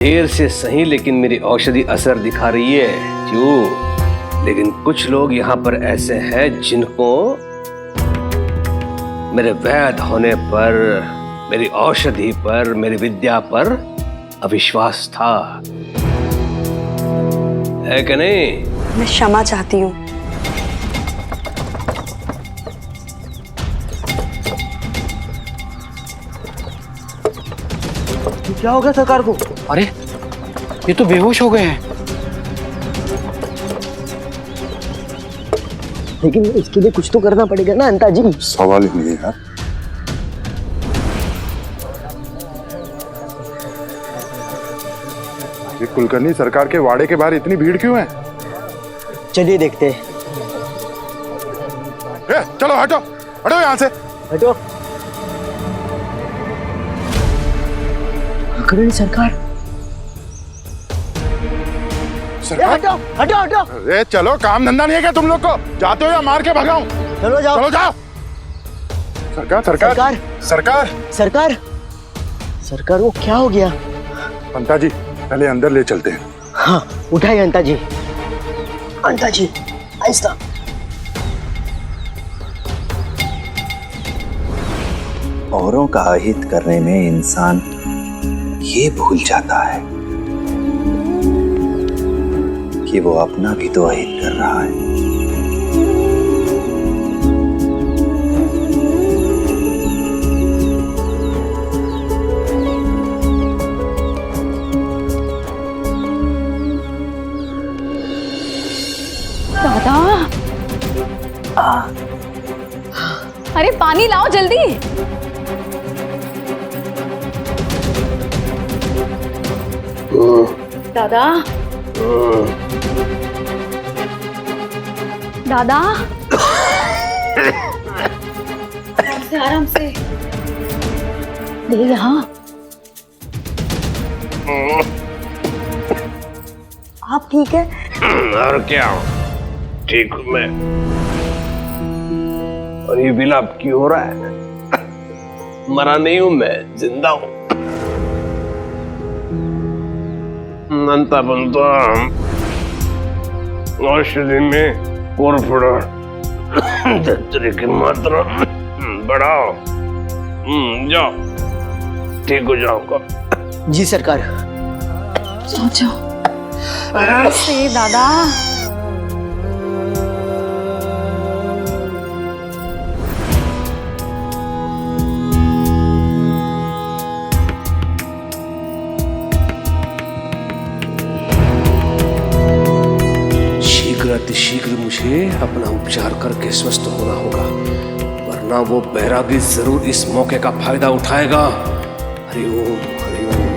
देर से सही लेकिन मेरी औषधि असर दिखा रही है क्यों? लेकिन कुछ लोग यहाँ पर ऐसे हैं जिनको मेरे वैध होने पर, मेरी औषधि पर, मेरी विद्या पर अविश्वास था, है कि नहीं? मैं क्षमा चाहती हूँ। क्या हो गया सरकार को? अरे ये तो बेहोश हो गए हैं। लेकिन इसके लिए कुछ तो करना पड़ेगा ना अंता जी। सवाल ही नहीं है। ये कुलकर्णी सरकार के वाड़े के बाहर इतनी भीड़ क्यों है? चलिए देखते हैं। चलो हटो हटो यहाँ से। हटो। कुलकर्णी सरकार। हटो हटो हटो। अरे चलो, काम धंधा नहीं है क्या तुम लोग को? जाते हो या मार के भगाऊं? चलो जाओ। चलो जाओ। सरकार सरकार सरकार सरकार सरकार सरकार वो क्या हो गया? अंता जी पहले अंदर ले चलते हैं। हाँ उठाइए अंता जी। अंता जी आहिस्ता। औरों का अहित करने में इंसान ये भूल जाता है कि वो अपना भी तो अहित कर रहा है। दादा, अरे पानी लाओ जल्दी। दादा, दादा, आराम से दे यहाँ। आप ठीक है? और क्या, ठीक हूं मैं। और ये विलाप क्यों हो रहा है? मरा नहीं हूं मैं, जिंदा हूं। अंता बनता औषधि में कोरफड़ा धतूरे की मात्रा बढ़ाओ। जाओ, ठीक हो जाओगा। जी सरकार। सोचो आराम से दादा। अतिशीघ्र मुझे अपना उपचार करके स्वस्थ होना होगा, वरना वो बैरागी जरूर इस मौके का फायदा उठाएगा। हरिओम हरिओम।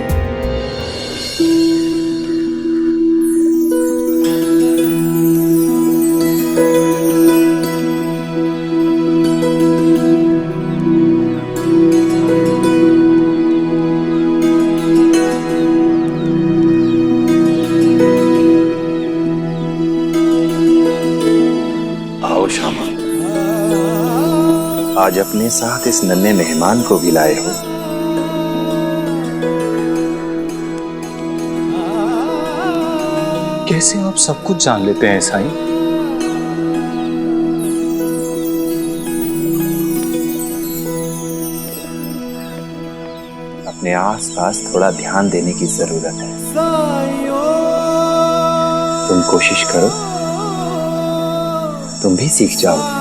आज अपने साथ इस नन्हे मेहमान को भी लाए हो। कैसे आप सब कुछ जान लेते हैं साईं? अपने आसपास थोड़ा ध्यान देने की जरूरत है। तुम कोशिश करो, तुम भी सीख जाओ।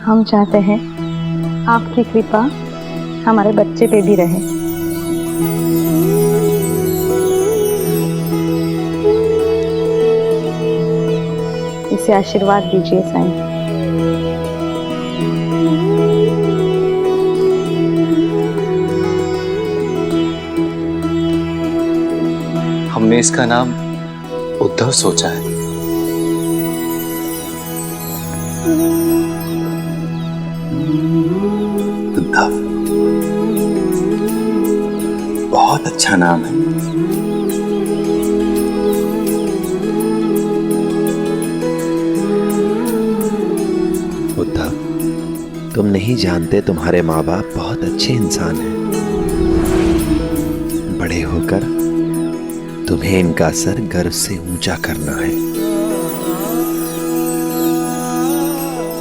हम चाहते हैं आपकी कृपा हमारे बच्चे पे भी रहे। इसे आशीर्वाद दीजिए साईं। हमने इसका नाम उद्धव सोचा है। उद्धव बहुत अच्छा नाम है। उद्धव तुम नहीं जानते तुम्हारे माँ बाप बहुत अच्छे इंसान हैं। बड़े होकर तुम्हें इनका सर गर्व से ऊंचा करना है,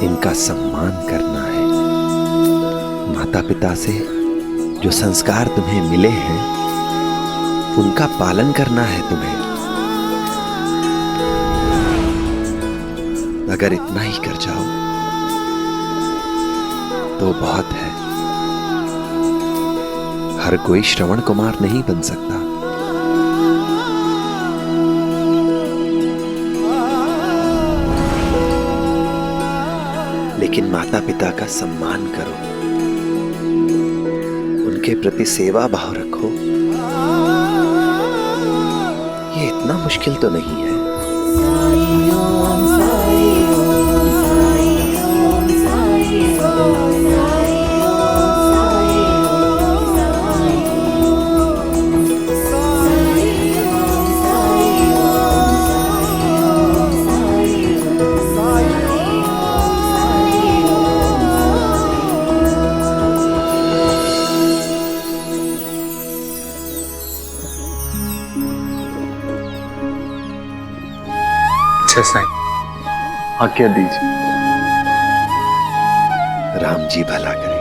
इनका सम्मान करना है। माता पिता से जो संस्कार तुम्हें मिले हैं उनका पालन करना है तुम्हें। अगर इतना ही कर जाओ तो बहुत है। हर कोई श्रवण कुमार नहीं बन सकता। लेकिन माता पिता का सम्मान करो, उनके प्रति सेवा भाव रखो। ये इतना मुश्किल तो नहीं है। अच्छा साईं, आज्ञा दीजिए। राम जी भला करे।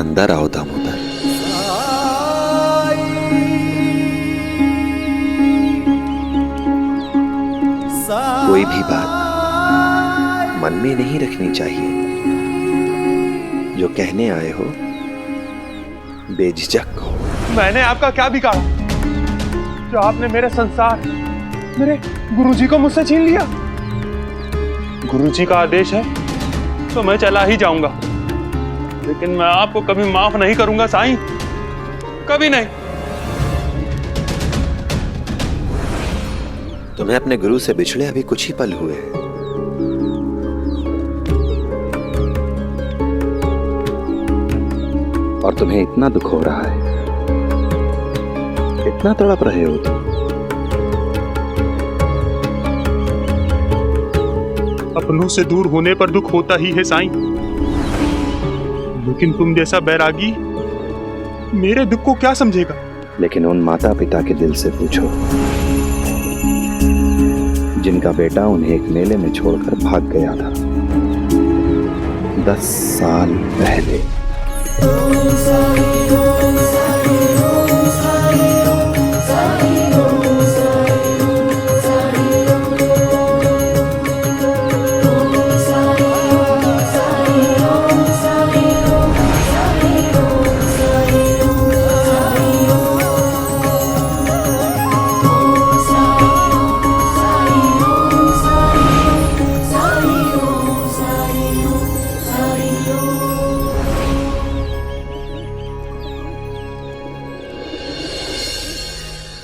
अंदर आओ दामोदर। कोई भी बात मन में नहीं रखनी चाहिए। जो कहने आए हो बेझिझक कहो। मैंने आपका क्या बिगाड़ा जो आपने मेरे संसार, मेरे गुरुजी को मुझसे छीन लिया? गुरुजी का आदेश है तो मैं चला ही जाऊंगा, लेकिन मैं आपको कभी माफ नहीं करूंगा साईं, कभी नहीं। तुम्हें अपने गुरु से बिछड़े अभी कुछ ही पल हुए हैं। और तुम्हें इतना दुख हो रहा है, इतना तड़प रहे हो तुम। अपनों से दूर होने पर दुख होता ही है साईं, लेकिन तुम जैसा बैरागी मेरे दुख को क्या समझेगा? लेकिन उन माता पिता के दिल से पूछो जिनका बेटा उन्हें एक मेले में छोड़कर भाग गया था 10 साल पहले।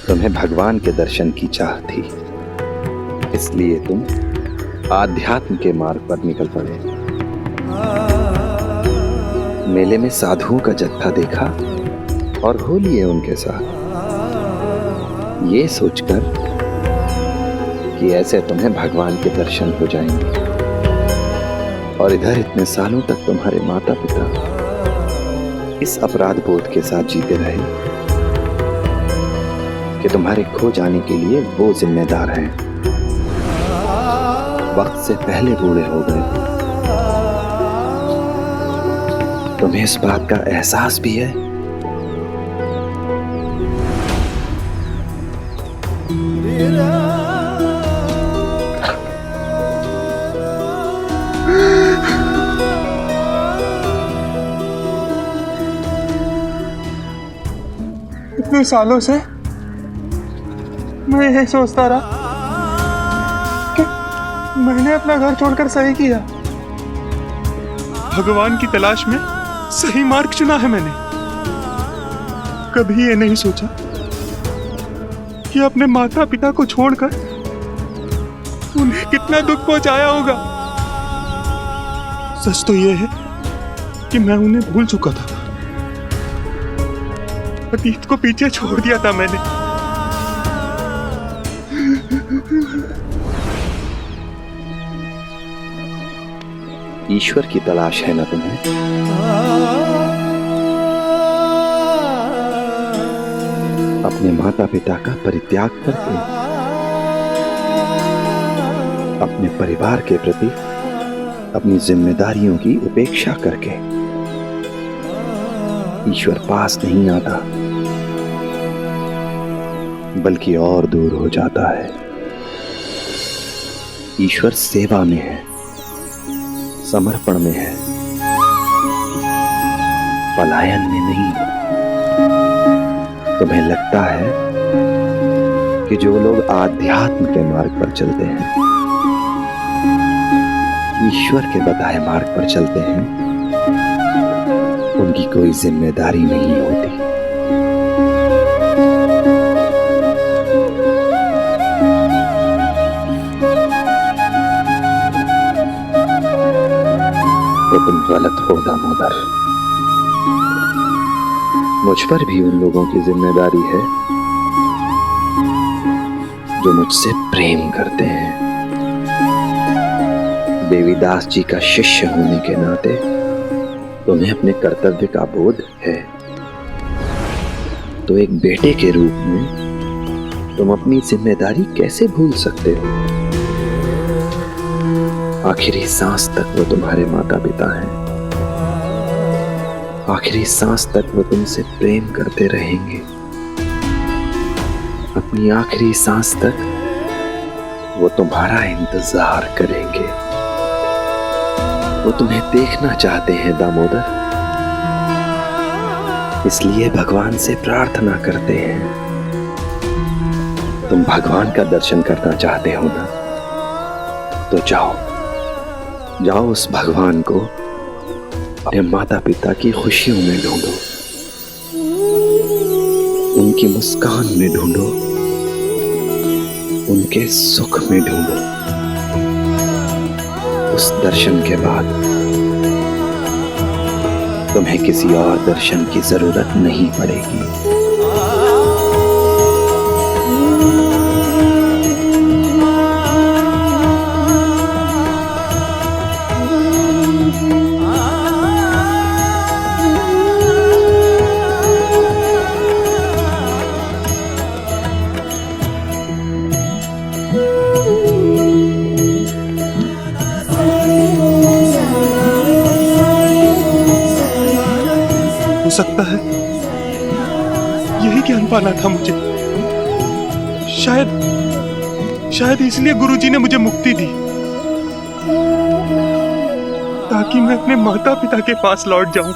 तुम्हें भगवान के दर्शन की चाह थी, इसलिए तुम आध्यात्म के मार्ग पर निकल पड़े। मेले में साधुओं का जत्था देखा और हो लिए उनके साथ, ये सोचकर कि ऐसे तुम्हें भगवान के दर्शन हो जाएंगे। और इधर इतने सालों तक तुम्हारे माता पिता इस अपराध बोध के साथ जीते रहे कि तुम्हारे खो जाने के लिए वो जिम्मेदार हैं। वक्त से पहले बूढ़े हो गए। तुम्हें इस बात का एहसास भी है? इतने सालों से मैं यही सोचता रहा कि मैंने अपना घर छोड़कर सही किया। भगवान की तलाश में सही मार्ग चुना है मैंने। कभी ये नहीं सोचा कि अपने माता पिता को छोड़कर उन्हें कितना दुख पहुंचाया होगा। सच तो यह है कि मैं उन्हें भूल चुका था। अतीत को पीछे छोड़ दिया था मैंने। ईश्वर की तलाश है ना तुम्हें? अपने माता पिता का परित्याग करके, अपने परिवार के प्रति अपनी जिम्मेदारियों की उपेक्षा करके ईश्वर पास नहीं आता, बल्कि और दूर हो जाता है। ईश्वर सेवा में है, समर्पण में है, पलायन में नहीं। तुम्हें लगता है कि जो लोग आध्यात्म के मार्ग पर चलते हैं, ईश्वर के बताए मार्ग पर चलते हैं, उनकी कोई जिम्मेदारी नहीं होती। तो तुम गलत हो दामोदर। मुझ पर भी उन लोगों की जिम्मेदारी है जो मुझसे प्रेम करते हैं। देवीदास जी का शिष्य होने के नाते तुम्हें अपने कर्तव्य का बोध है, तो एक बेटे के रूप में तुम अपनी जिम्मेदारी कैसे भूल सकते हो? आखिरी सांस तक वो तुम्हारे माता पिता हैं। आखिरी सांस तक वो तुमसे प्रेम करते रहेंगे। अपनी आखिरी सांस तक वो तुम्हारा इंतजार करेंगे। वो तुम्हें देखना चाहते हैं दामोदर, इसलिए भगवान से प्रार्थना करते हैं। तुम भगवान का दर्शन करना चाहते हो ना, तो जाओ जाओ उस भगवान को अपने माता पिता की खुशियों में ढूंढो, उनकी मुस्कान में ढूंढो, उनके सुख में ढूंढो। उस दर्शन के बाद तुम्हें किसी और दर्शन की जरूरत नहीं पड़ेगी। हो सकता है यही ज्ञान पाना था मुझे। शायद इसलिए गुरुजी ने मुझे मुक्ति दी, ताकि मैं अपने माता पिता के पास लौट जाऊं।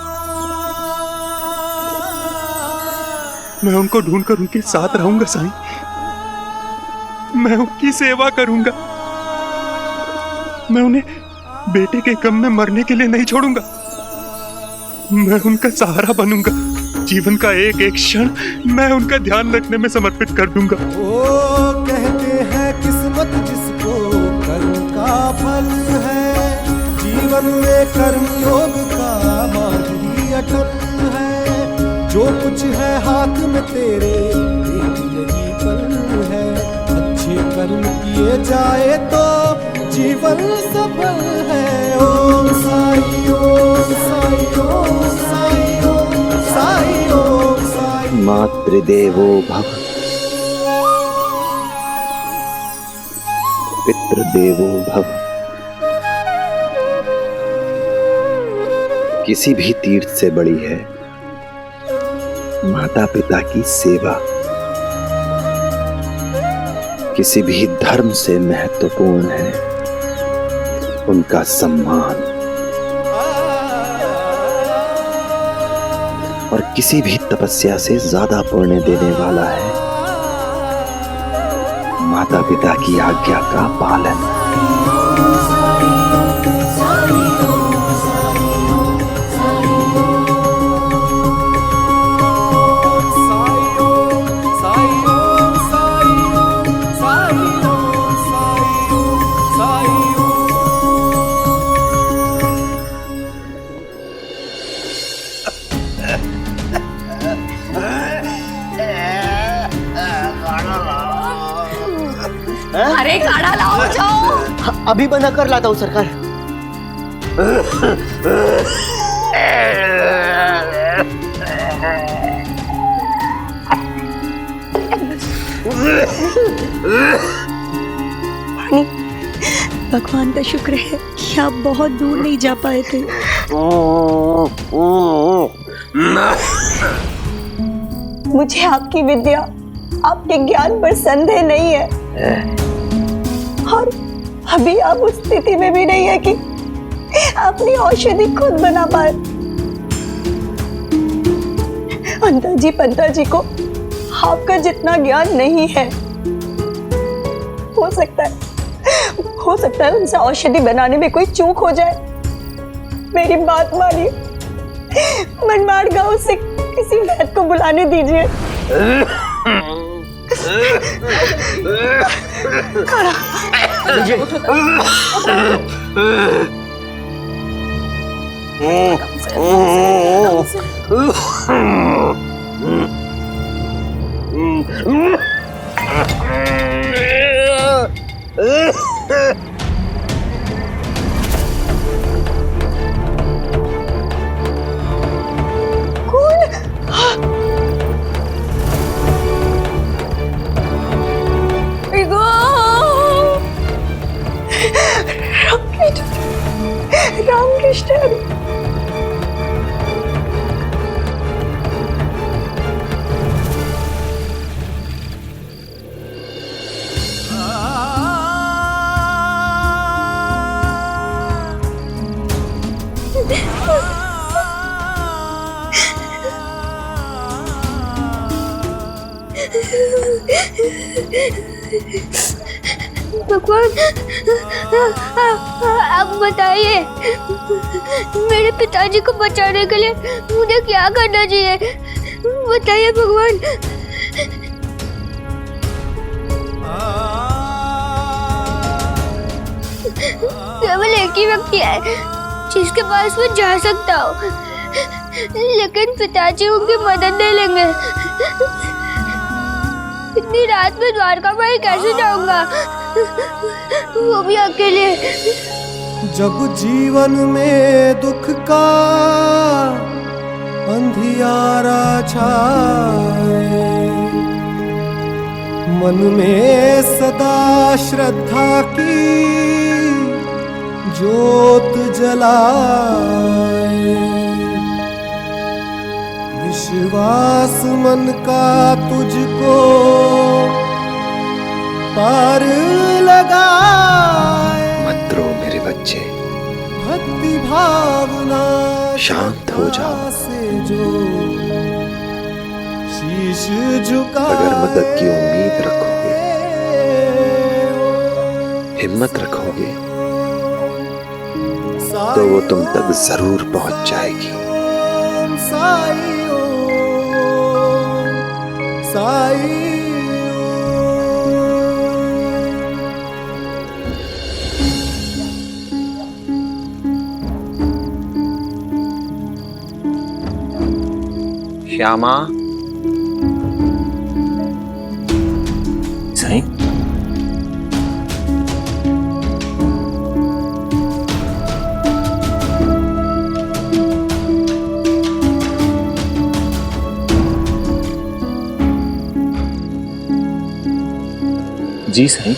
मैं उनको ढूंढकर उनके साथ रहूंगा साईं। मैं उनकी सेवा करूंगा। मैं उन्हें बेटे के गम में मरने के लिए नहीं छोड़ूंगा। मैं उनका सहारा बनूंगा। जीवन का एक एक क्षण मैं उनका ध्यान रखने में समर्पित कर दूंगा। वो कहते हैं किस्मत जिसको कर्म का फल है, जीवन में कर्म योग का मार्ग ही अटल है। जो कुछ है हाथ में तेरे एक यही पल है, अच्छे कर्म किए जाए तो जीवन सफल है। ओम साई ओम साई ओम साई ओम साई ओम साई। मातृदेवो भव, पितृदेवो भव। किसी भी तीर्थ से बड़ी है माता पिता की सेवा। किसी भी धर्म से महत्वपूर्ण है उनका सम्मान। और किसी भी तपस्या से ज्यादा पुण्य देने वाला है माता पिता की आज्ञा का पालन। अभी बना कर लाता हूँ सरकार। पानी, भगवान का शुक्र है कि आप बहुत दूर नहीं जा पाए थे। मुझे आपकी विद्या, आपके ज्ञान पर संदेह नहीं है, और अभी आप उस स्थिति में भी नहीं है कि अपनी औषधि खुद बना पाए। अंताजी पंताजी को आपका जितना ज्ञान नहीं है, हो सकता है उनसे औषधि बनाने में कोई चूक हो जाए। मेरी बात मानिए, मनमाड़ गांव से किसी वैद्य को बुलाने दीजिए। रामकृष्ण, भगवान आप बताइए, मेरे पिताजी को बचाने के लिए मुझे क्या करना चाहिए? बताइए भगवान। केवल एक ही व्यक्ति है जिसके पास मैं जा सकता हूँ, लेकिन पिताजी उनकी मदद नहीं लेंगे। इतनी रात में द्वारका में कैसे जाऊंगा, वो भी अकेले। जब जीवन में दुख का अंधियारा छाए, मन में सदा श्रद्धा की ज्योत जलाए, विश्वास मन का तुझको पार लगाए। मत रो मेरे बच्चे, भक्ति भावना शांत हो जाओ। से जो शीश झुका, अगर मदद की उम्मीद रखोगे, हिम्मत रखोगे, तो वो तुम तक जरूर पहुंच जाएगी। साई ओ साई। श्यामा, साईं, जी साईं।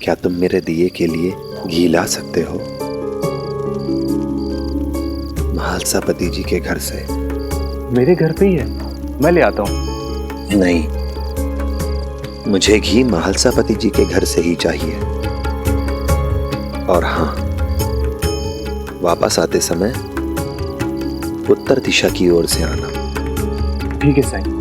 क्या तुम मेरे दिए के लिए घी ला सकते हो? महालसापति जी के घर से। मेरे घर पे ही है, मैं ले आता हूँ। नहीं, मुझे घी महालसापति जी के घर से ही चाहिए। और हाँ, वापस आते समय उत्तर दिशा की ओर से आना। ठीक है साईं।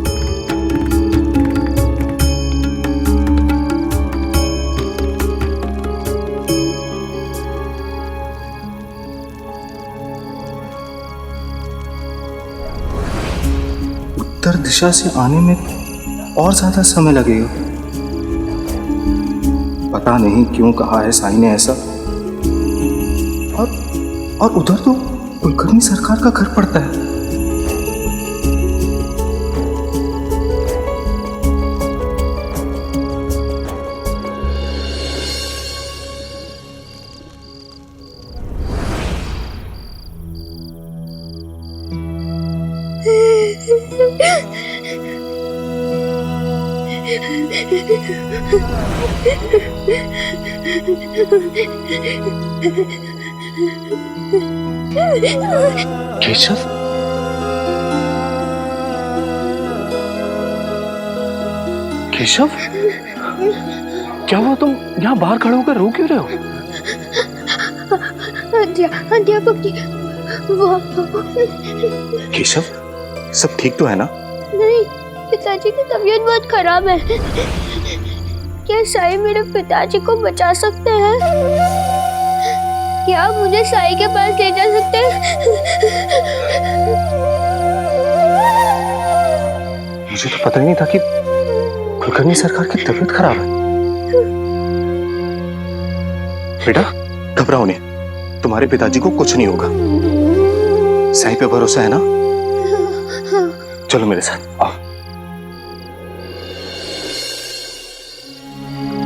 उत्तर दिशा से आने में और ज्यादा समय लगेगा। पता नहीं क्यों कहा है साईं ने ऐसा। और उधर तो कुलकर्णी सरकार का घर पड़ता है। केशव, केशव, क्या हुआ? तुम यहाँ बाहर खड़े होकर रो क्यों रहे हो? अध्यापक जी, वो केशव, सब ठीक तो है ना? नहीं, पिताजी की तबीयत बहुत खराब है। क्या साई मेरे पिताजी को बचा सकते हैं? क्या आप मुझे साई के पास ले जा सकते हैं? मुझे तो पता ही नहीं था कि कुलकर्णी सरकार की तबीयत खराब है। बेटा, घबराओ नहीं, तुम्हारे पिताजी को कुछ नहीं होगा। साई पे भरोसा है ना? चलो मेरे साथ आओ।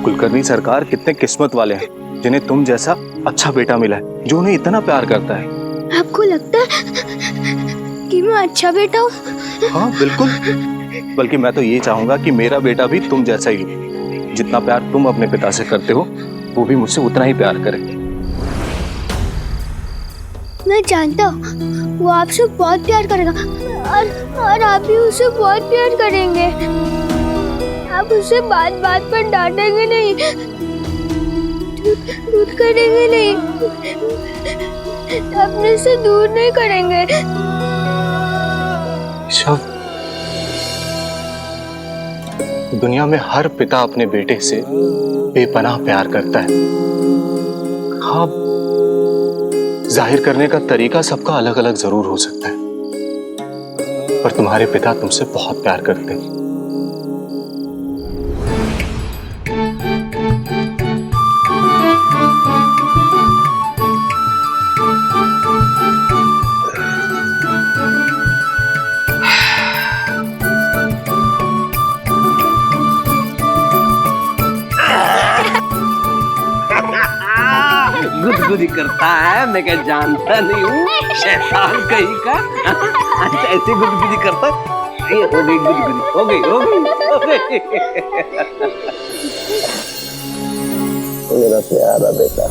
कुलकर्णी सरकार कितने किस्मत वाले हैं जिन्हें तुम जैसा अच्छा बेटा मिला है, जो उन्हें इतना प्यार करता है। आपको लगता है कि मैं अच्छा बेटा हूँ? हाँ बिल्कुल, बल्कि मैं तो ये चाहूंगा कि मेरा बेटा भी तुम जैसा ही हो। जितना प्यार तुम अपने पिता से करते हो, वो भी मुझसे उतना ही प्यार करे। मैं जानता हूँ वो आपसे बहुत प्यार करेगा, और आप भी उसे बहुत प्यार करेंगे। आप उसे बात बात पर डांटेंगे नहीं, दूर करेंगे नहीं, अपने से दूर नहीं करेंगे। शव, दुनिया में हर पिता अपने बेटे से बेपनाह प्यार करता है। हाँ, जाहिर करने का तरीका सबका अलग अलग जरूर हो सकता है, पर तुम्हारे पिता तुमसे बहुत प्यार करते हैं। गुदगुदी करता है, मैं क्या जानता नहीं हूँ, शैतान कहीं का। अच्छा ऐसे गुदगुदी करता, ये हो गई गुदगुदी, हो गई। मेरा प्यारा बेटा।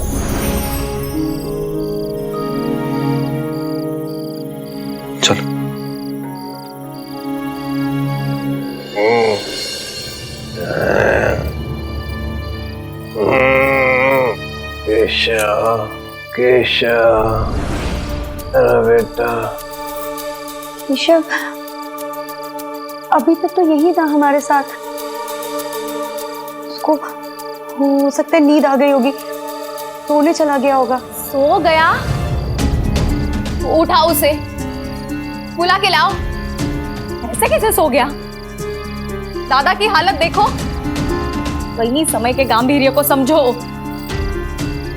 चलो। केशव, केशव, मेरा बेटा। केशव, अभी तक तो यही था हमारे साथ। उसको हो सकता है नींद आ गई होगी, सोने चला गया होगा। सो गया? उठाओ उसे, बुला के लाओ। ऐसे कैसे सो गया? दादा की हालत देखो, वही समय के गांभीर्य को समझो।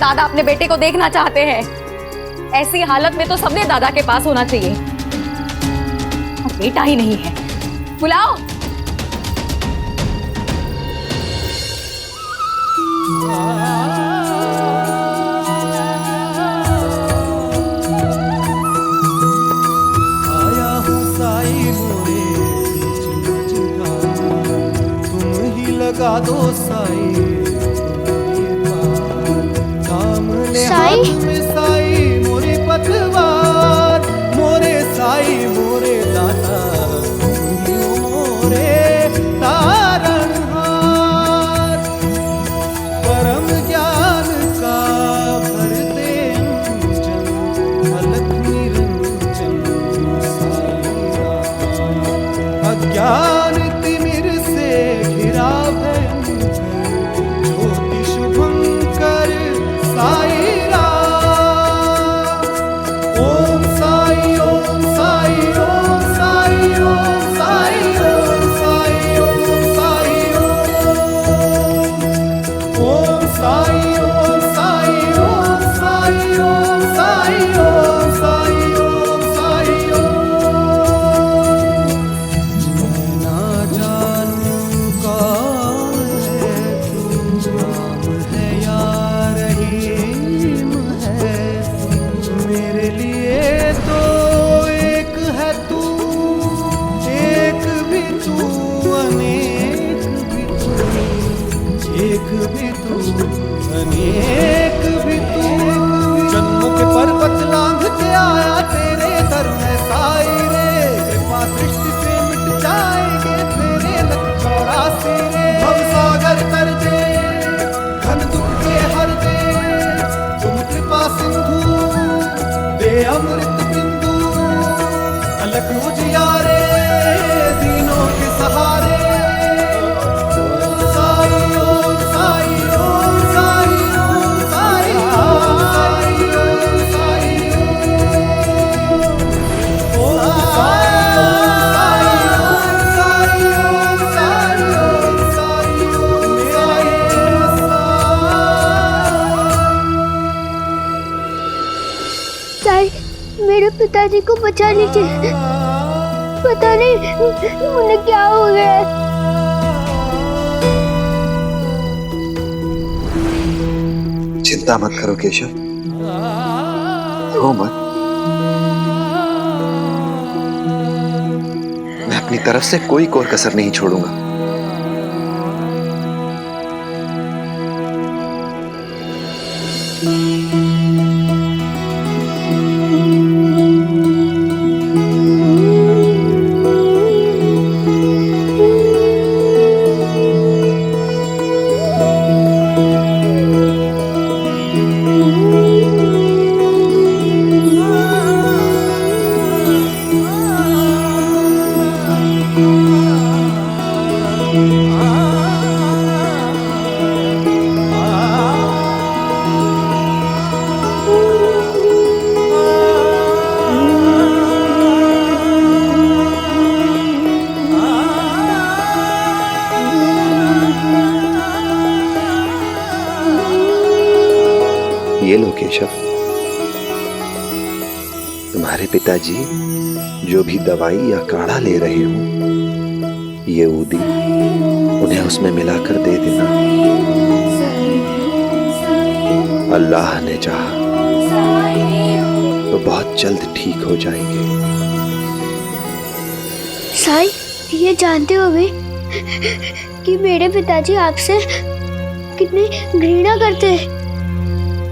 दादा अपने बेटे को देखना चाहते हैं। ऐसी हालत में तो सबने दादा के पास होना चाहिए, और बेटा ही नहीं है। बुलाओ। आया हूँ साई मोरे बीच मझधार, तुम ही लगा दो साई साई? हाथ में साई मोरी पतवार, मोरे साई मोरे दाता, मोरे तारणहार। परम ज्ञान मेरे पिताजी को बचा लीजिए। पता नहीं उन्हें क्या हो गया है। चिंता मत करो केशव, रो मत। मैं अपनी तरफ से कोई कोर कसर नहीं छोड़ूंगा। ये लो केशव, तुम्हारे पिताजी जो भी दवाई या काढ़ा ले रहे हो, ये ऊदी उन्हें उसमें मिलाकर दे देना। अल्लाह ने चाहा तो बहुत जल्द ठीक हो जाएंगे। साई, ये जानते हो भी कि मेरे पिताजी आपसे कितनी घृणा करते हैं,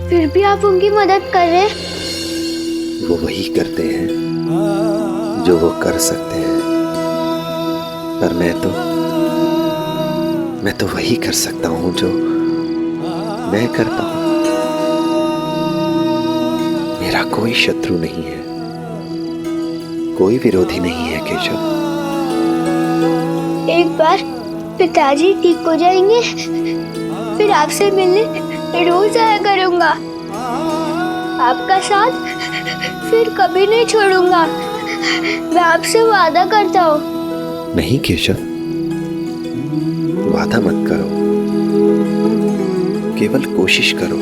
फिर भी आप उनकी मदद कर रहे हैं। वो वही करते हैं जो वो कर सकते हैं, पर मैं तो वही कर सकता हूं जो मैं करता हूं। मेरा कोई शत्रु नहीं है, कोई विरोधी नहीं है केशव। एक बार पिताजी ठीक हो जाएंगे, फिर आपसे मिलने रोज आया करूंगा। आपका साथ फिर कभी नहीं छोड़ूंगा, मैं आपसे वादा करता हूँ। नहीं केशव, वादा मत करो, केवल कोशिश करो।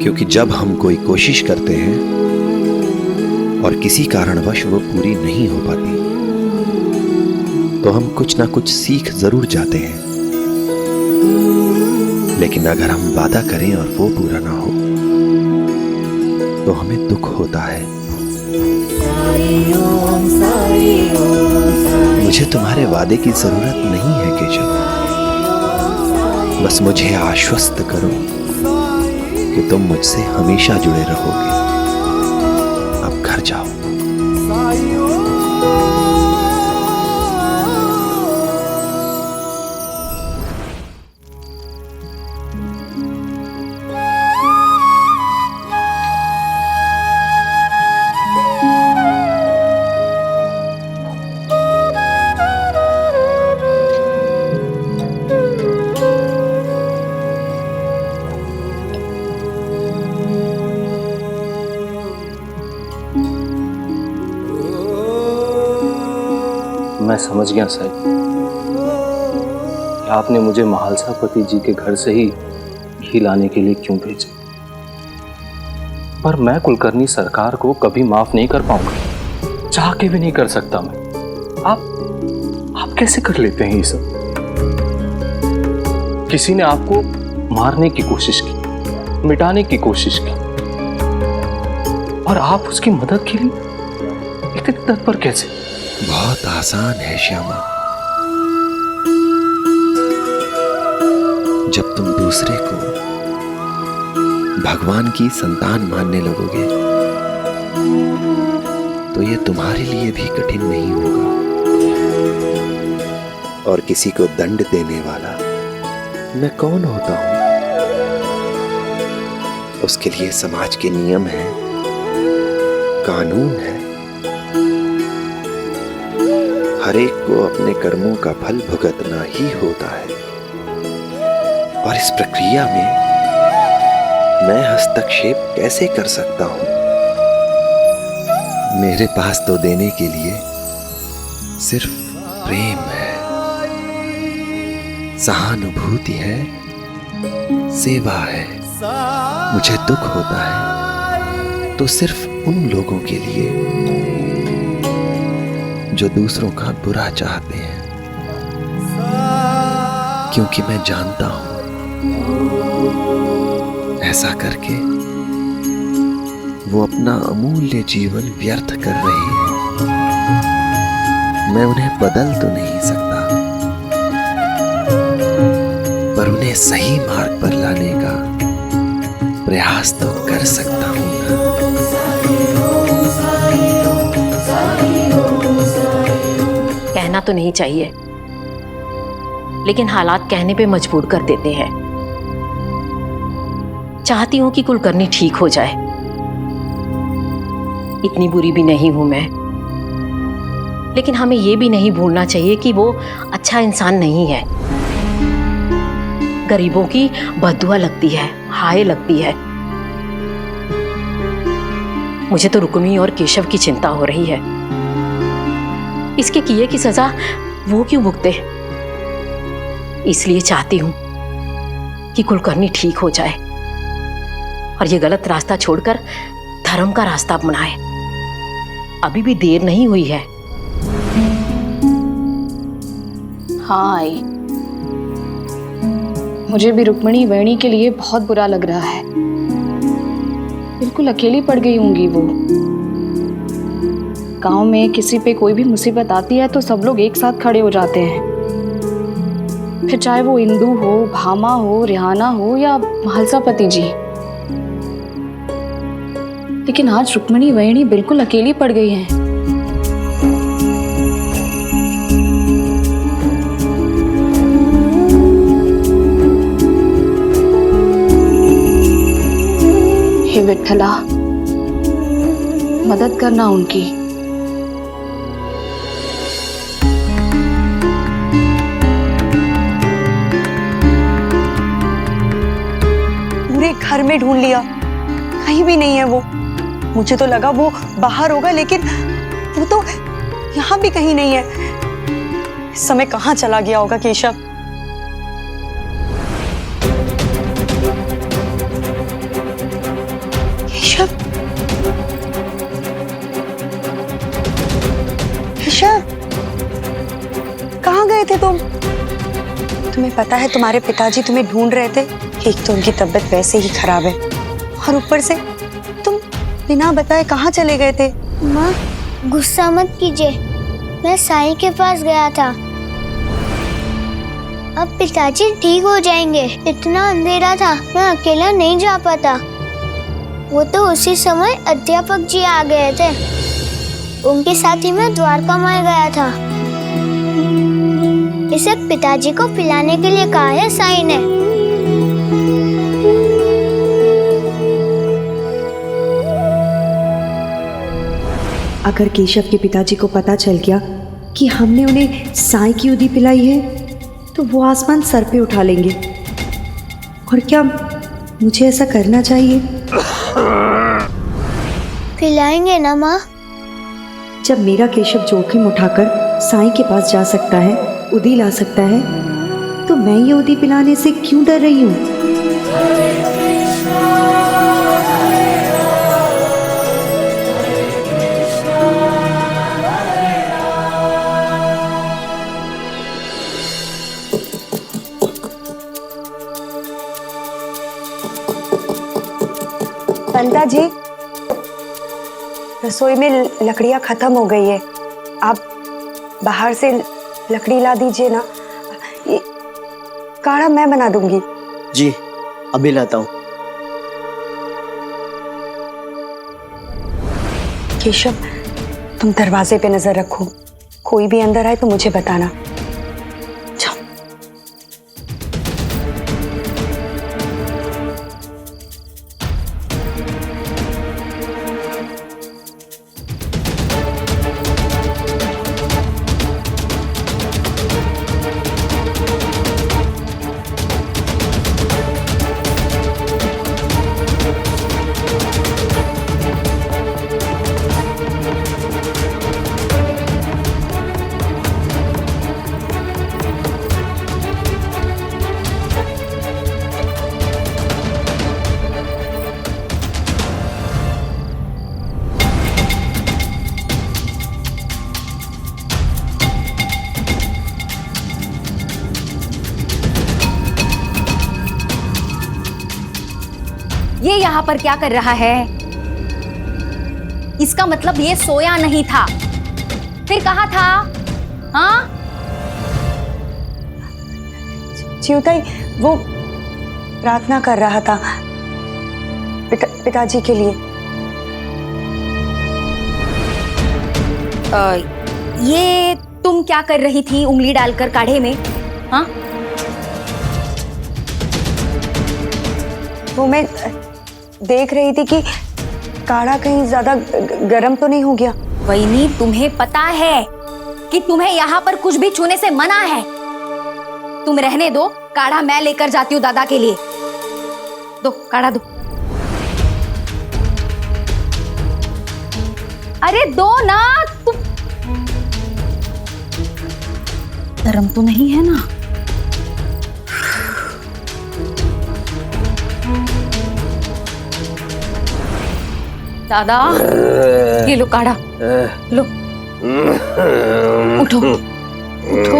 क्योंकि जब हम कोई कोशिश करते हैं और किसी कारणवश वो पूरी नहीं हो पाती, तो हम कुछ ना कुछ सीख जरूर जाते हैं। लेकिन अगर हम वादा करें और वो पूरा ना हो, तो हमें दुख होता है। मुझे तुम्हारे वादे की जरूरत नहीं है केशव, बस मुझे आश्वस्त करो कि तुम मुझसे हमेशा जुड़े रहोगे। अब घर जाओ। मैं समझ गया साहब कि आपने मुझे महालसा पति जी के घर से ही घी लाने के लिए क्यों भेजा, पर मैं कुलकर्णी सरकार को कभी माफ नहीं कर पाऊंगा, चाह के भी नहीं कर सकता मैं। आप कैसे कर लेते हैं ये सब? किसी ने आपको मारने की कोशिश की, मिटाने की कोशिश की, और आप उसकी मदद के लिए इतने तत्पर कैसे? बहुत आसान है श्यामा। जब तुम दूसरे को भगवान की संतान मानने लगोगे, तो ये तुम्हारे लिए भी कठिन नहीं होगा। और किसी को दंड देने वाला मैं कौन होता हूं? उसके लिए समाज के नियम हैं, कानून है। हर एक को अपने कर्मों का फल भुगतना ही होता है, और इस प्रक्रिया में मैं हस्तक्षेप कैसे कर सकता हूं? मेरे पास तो देने के लिए सिर्फ प्रेम है, सहानुभूति है, सेवा है। मुझे दुख होता है तो सिर्फ उन लोगों के लिए जो दूसरों का बुरा चाहते हैं, क्योंकि मैं जानता हूं ऐसा करके वो अपना अमूल्य जीवन व्यर्थ कर रहे हैं। मैं उन्हें बदल तो नहीं सकता, पर उन्हें सही मार्ग पर लाने का प्रयास तो कर सकता हूं ना। कहना तो नहीं चाहिए, लेकिन हालात कहने पे मजबूर कर देते हैं। चाहती हूं कि कुलकर्णी ठीक हो जाए। इतनी बुरी भी नहीं हूं मैं, लेकिन हमें यह भी नहीं भूलना चाहिए कि वो अच्छा इंसान नहीं है। गरीबों की बद्दुआ लगती है, हाय लगती है। मुझे तो रुक्मिणी और केशव की चिंता हो रही है। इसके किए की सजा वो क्यों भुगते? इसलिए चाहती हूं कि कुलकर्णी ठीक हो जाए और ये गलत रास्ता छोड़कर धर्म का रास्ता अपनाए। अभी भी देर नहीं हुई है। हाँ आई, मुझे भी रुक्मिणी वेणी के लिए बहुत बुरा लग रहा है। बिल्कुल अकेली पड़ गई होंगी वो। गांव में किसी पे कोई भी मुसीबत आती है तो सब लोग एक साथ खड़े हो जाते हैं, फिर चाहे वो इंदु हो, भामा हो, रिहाना हो या महलसापति जी। लेकिन आज रुक्मिणी वेणी बिल्कुल अकेली पड़ गई हैं। हे विठ्ठला, मदद करना उनकी। पूरे घर में ढूंढ लिया, कहीं भी नहीं है वो। मुझे तो लगा वो बाहर होगा, लेकिन वो तो यहाँ भी कहीं नहीं है। इस समय कहाँ चला गया होगा केशव? केशव, केशव, कहाँ गए थे तुम? तुम्हें पता है तुम्हारे पिताजी तुम्हें ढूंढ रहे थे। एक तो उनकी तबीयत वैसे ही खराब है, और ऊपर से तुम बिना बताए कहाँ चले गए थे? माँ, गुस्सा मत कीजिए, मैं साईं के पास गया था। अब पिताजी ठीक हो जाएंगे। इतना अंधेरा था, मैं अकेला नहीं जा पाता। वो तो उसी समय अध्यापक जी आ गए थे, उनके साथ ही मैं द्वारका माई गया था। इसे पिताजी को पिलाने के लिए कहा है साईं ने। अगर केशव के पिताजी को पता चल गया कि हमने उन्हें साईं की उदी पिलाई है, तो वो आसमान सर पे उठा लेंगे। और क्या मुझे ऐसा करना चाहिए? पिलाएंगे ना माँ? जब मेरा केशव जोखिम उठाकर साईं के पास जा सकता है, उदी ला सकता है, तो मैं ये उदी पिलाने से क्यों डर रही हूँ? बंता जी, रसोई में लकड़ियाँ खत्म हो गई है। आप बाहर से लकड़ी ला दीजिए ना। ये काढ़ा मैं बना दूंगी। जी, अभी लाता हूँ। केशव, तुम दरवाजे पे नजर रखो, कोई भी अंदर आए तो मुझे बताना। जाओ। यहाँ पर क्या कर रहा है? इसका मतलब ये सोया नहीं था, फिर कहाँ था? हाँ? चिउताई वो प्रार्थना कर रहा था पिताजी के लिए। ये तुम क्या कर रही थी उंगली डालकर काढ़े में? हाँ? वो मैं देख रही थी कि काढ़ा कहीं ज्यादा गर्म तो नहीं हो गया। वहीनी, तुम्हें पता है कि तुम्हें यहाँ पर कुछ भी छूने से मना है। तुम रहने दो, काढ़ा मैं लेकर जाती हूँ दादा के लिए। दो काढ़ा दो। अरे दो ना, तुम गर्म तो नहीं है ना? दादा ये लो काढ़ा, लो उठो उठो।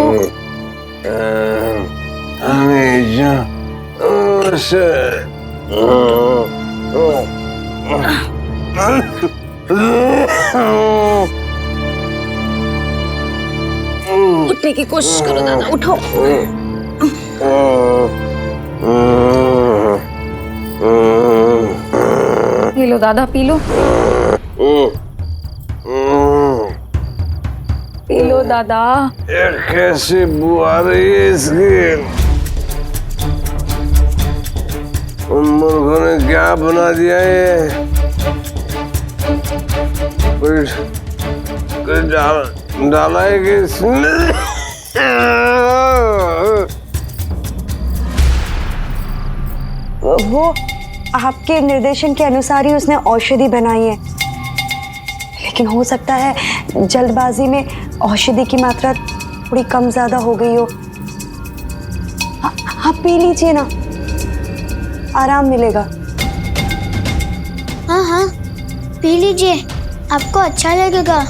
हमेशा उठने की कोशिश करो दादा, उठो। ये लो दादा, पी लो, पी लो दादा। ये कैसी बुआ रही है इसकी? उन मूर्खों ने क्या बना दिया ये? कुछ डाला है कि इसने? वो आपके निर्देशन के अनुसार ही उसने औषधि बनाई है, लेकिन हो सकता है जल्दबाजी में औषधि की मात्रा थोड़ी कम ज्यादा हो गई हो। आप पी लीजिए ना, आराम मिलेगा। हाँ हाँ पी लीजिए, आपको अच्छा लगेगा।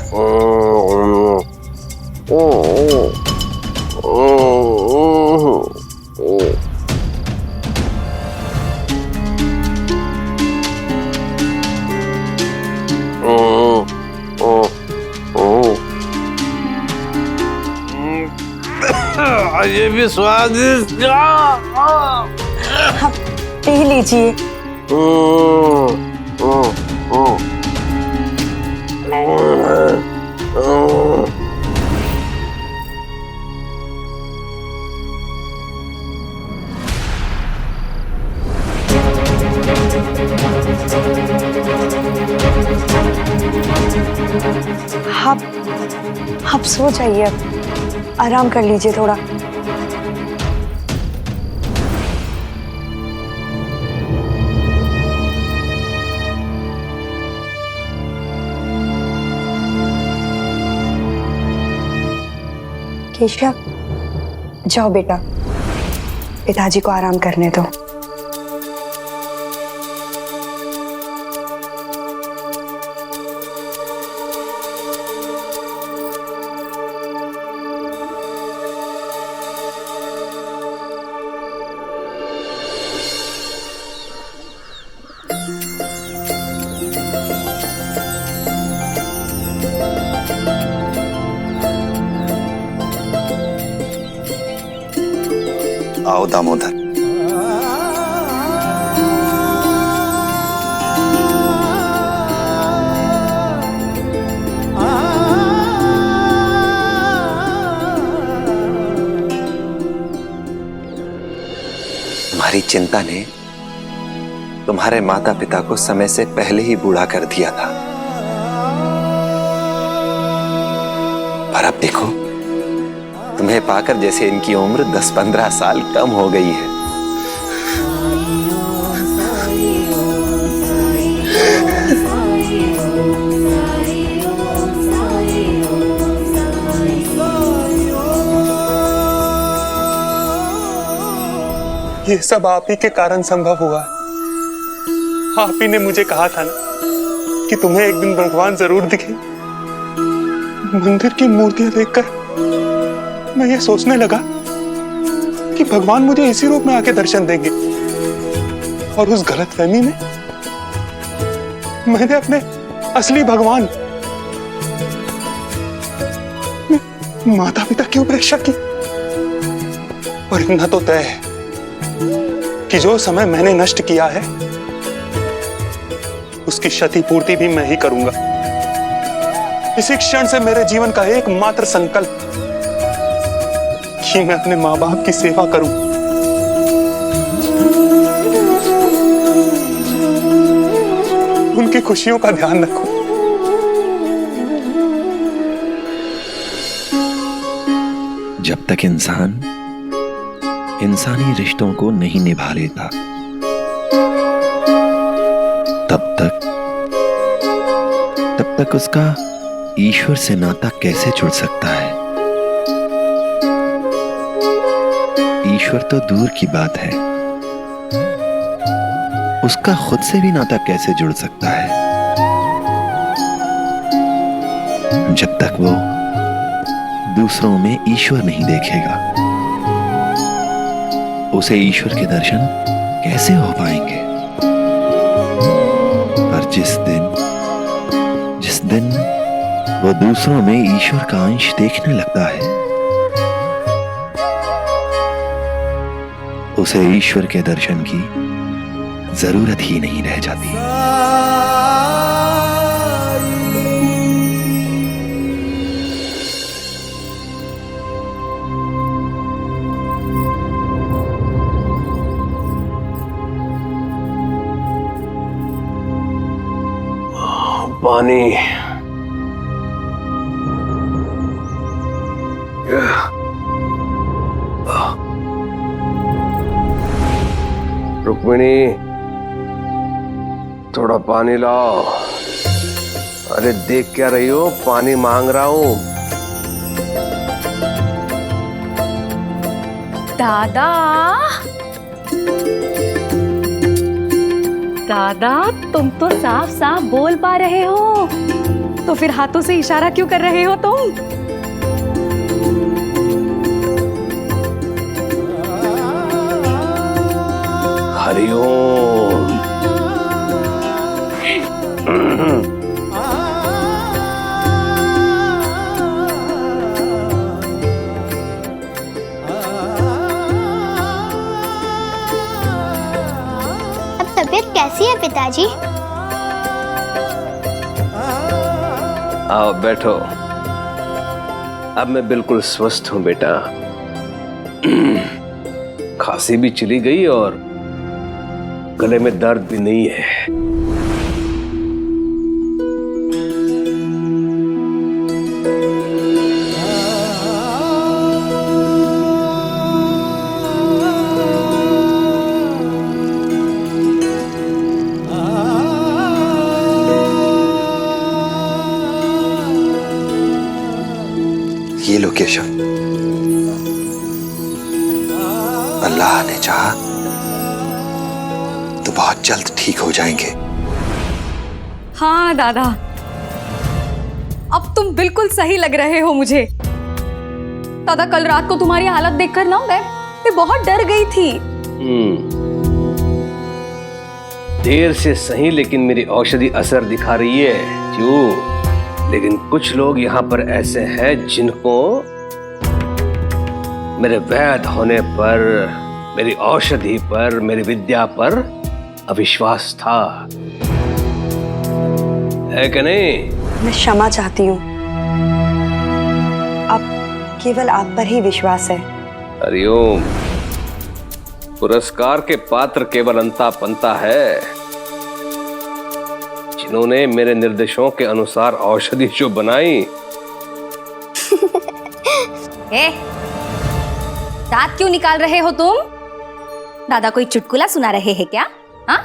ये भी स्वादिष्ट। आप पी लीजिए। आप सो जाइए, आराम कर लीजिए थोड़ा। केशव, जाओ बेटा, पिताजी को आराम करने दो। आओ दामोदर। तुम्हारी चिंता ने तुम्हारे माता पिता को समय से पहले ही बूढ़ा कर दिया था, पर अब देखो तुम्हें पाकर जैसे इनकी उम्र 10-15 साल कम हो गई है। ये सब आप ही के कारण संभव हुआ। आप ही ने मुझे कहा था ना कि तुम्हें एक दिन भगवान जरूर दिखे। मंदिर की मूर्तियां देखकर मैं ये सोचने लगा कि भगवान मुझे इसी रूप में आके दर्शन देंगे, और उस गलतफहमी में मैंने अपने असली भगवान माता पिता की उपेक्षा की। और इतना तो तय है कि जो समय मैंने नष्ट किया है उसकी क्षतिपूर्ति भी मैं ही करूंगा। इसी क्षण से मेरे जीवन का एकमात्र संकल्प कि मैं अपने माँ बाप की सेवा करूं। उनकी खुशियों का ध्यान रखूं। जब तक इंसान इंसानी रिश्तों को नहीं निभा लेता तब तक उसका ईश्वर से नाता कैसे जुड़ सकता है? ईश्वर तो दूर की बात है, उसका खुद से भी नाता कैसे जुड़ सकता है? जब तक वो दूसरों में ईश्वर नहीं देखेगा, उसे ईश्वर के दर्शन कैसे हो पाएंगे? पर जिस दिन वो दूसरों में ईश्वर का अंश देखने लगता है, उसे ईश्वर के दर्शन की जरूरत ही नहीं रह जाती। पानी। रुक्मिणी, थोड़ा पानी लाओ। अरे देख क्या रही हो, पानी मांग रहा हूं। दादा, दादा, तुम तो साफ साफ बोल पा रहे हो, तो फिर हाथों से इशारा क्यों कर रहे हो तुम? हरिओम। अब तबीयत कैसी है पिताजी? आओ बैठो। अब मैं बिल्कुल स्वस्थ हूं बेटा। खांसी भी चली गई और गले में दर्द भी नहीं है। ये लो केशव, अल्लाह ने चाहा तो बहुत जल्द ठीक हो जाएंगे। हाँ दादा, अब तुम बिल्कुल सही लग रहे हो मुझे। दादा, कल रात को तुम्हारी हालत देखकर ना मैं बहुत डर गई थी। देर से सही, लेकिन मेरी औषधि असर दिखा रही है। क्यों? लेकिन कुछ लोग यहाँ पर ऐसे हैं जिनको मेरे वैद्य होने पर, मेरी औषधि पर, मेरी विद्या पर अविश्वास था, है कि नहीं? मैं क्षमा चाहती हूँ, अब केवल आप पर ही विश्वास है। हरिओम। पुरस्कार के पात्र केवल अंता पंता है जिन्होंने मेरे निर्देशों के अनुसार औषधि जो बनाई। दांत क्यों निकाल रहे हो तुम? दादा कोई चुटकुला सुना रहे हैं क्या? हाँ?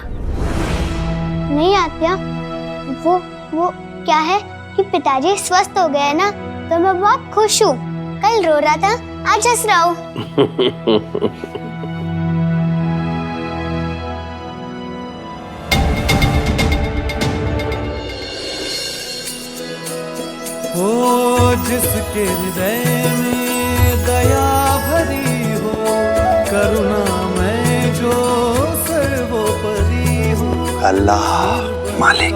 नहीं आत्या, वो क्या है कि पिताजी स्वस्थ हो गए ना, तो मैं बहुत खुश हूँ। कल रो रहा था, आज हंस रहा हूँ। हो जिसके हृदय में दया भरी हो, करुणा में जो सर्वोपरि हो। अल्लाह मालिक।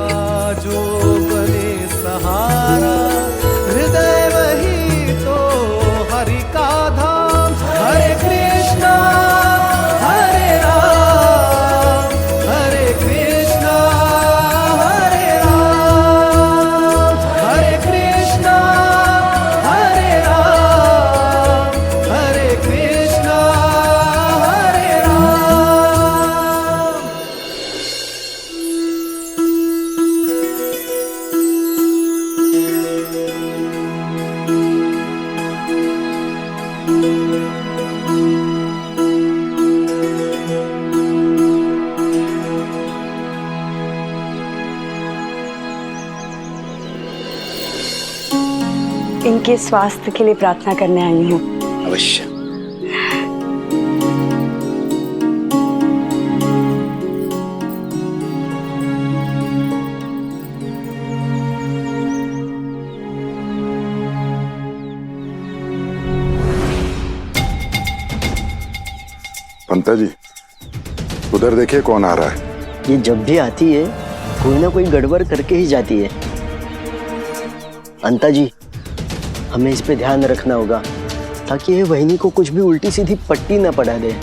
जो बने सहारा हृदय वही तो हरि का धाम। हरे कृष्णा हरे राम, हरे कृष्णा हरे राम, हरे कृष्णा हरे राम, हरे कृष्णा हरे राम। इनके स्वास्थ्य के लिए प्रार्थना करने आई हूँ। अवश्य। पंता जी, उधर देखिए कौन आ रहा है। ये जब भी आती है कोई ना कोई गड़बड़ करके ही जाती है। अंता जी, हमें इस पे ध्यान रखना होगा ताकि ये वहिनी को कुछ भी उल्टी सीधी पट्टी ना पड़ा दे।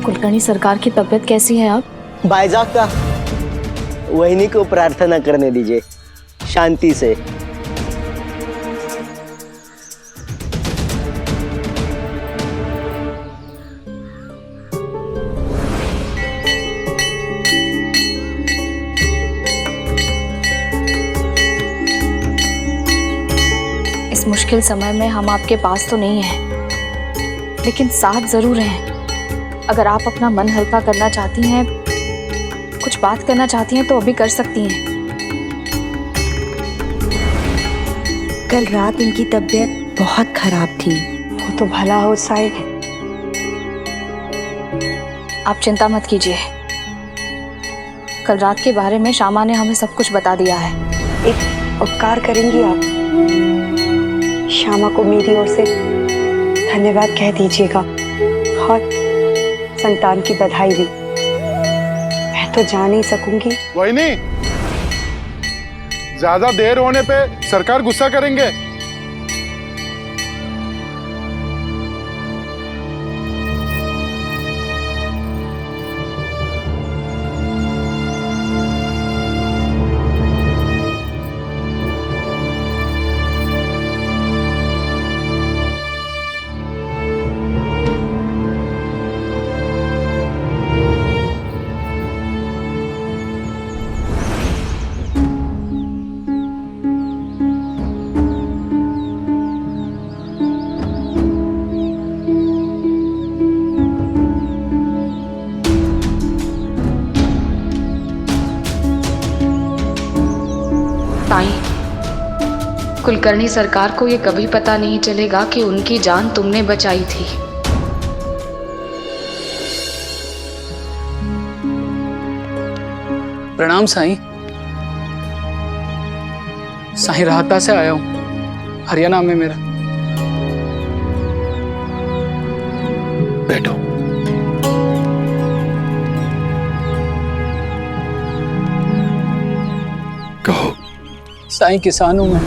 कुलकर्णी सरकार की तबीयत कैसी है अब? बाइजाक का वहिनी को प्रार्थना करने दीजिए शांति से। इस मुश्किल समय में हम आपके पास तो नहीं हैं, लेकिन साथ जरूर हैं। अगर आप अपना मन हल्का करना चाहती हैं, कुछ बात करना चाहती हैं तो अभी कर सकती हैं। कल रात इनकी तबीयत बहुत खराब थी। वो तो भला हो साई। आप चिंता मत कीजिए, कल रात के बारे में श्यामा ने हमें सब कुछ बता दिया है। एक उपकार करेंगी आप? श्यामा को मेरी ओर से धन्यवाद कह दीजिएगा और संतान की बधाई भी। मैं तो जा नहीं सकूंगी। वहिनी, ज्यादा देर होने पे सरकार गुस्सा करेंगे। ताई, कुलकर्णी सरकार को ये कभी पता नहीं चलेगा कि उनकी जान तुमने बचाई थी। प्रणाम साईं। साईं राहता से आया हूँ, हरियाणा में मेरा। बैठो। कहो। साईं, किसान हूं मैं।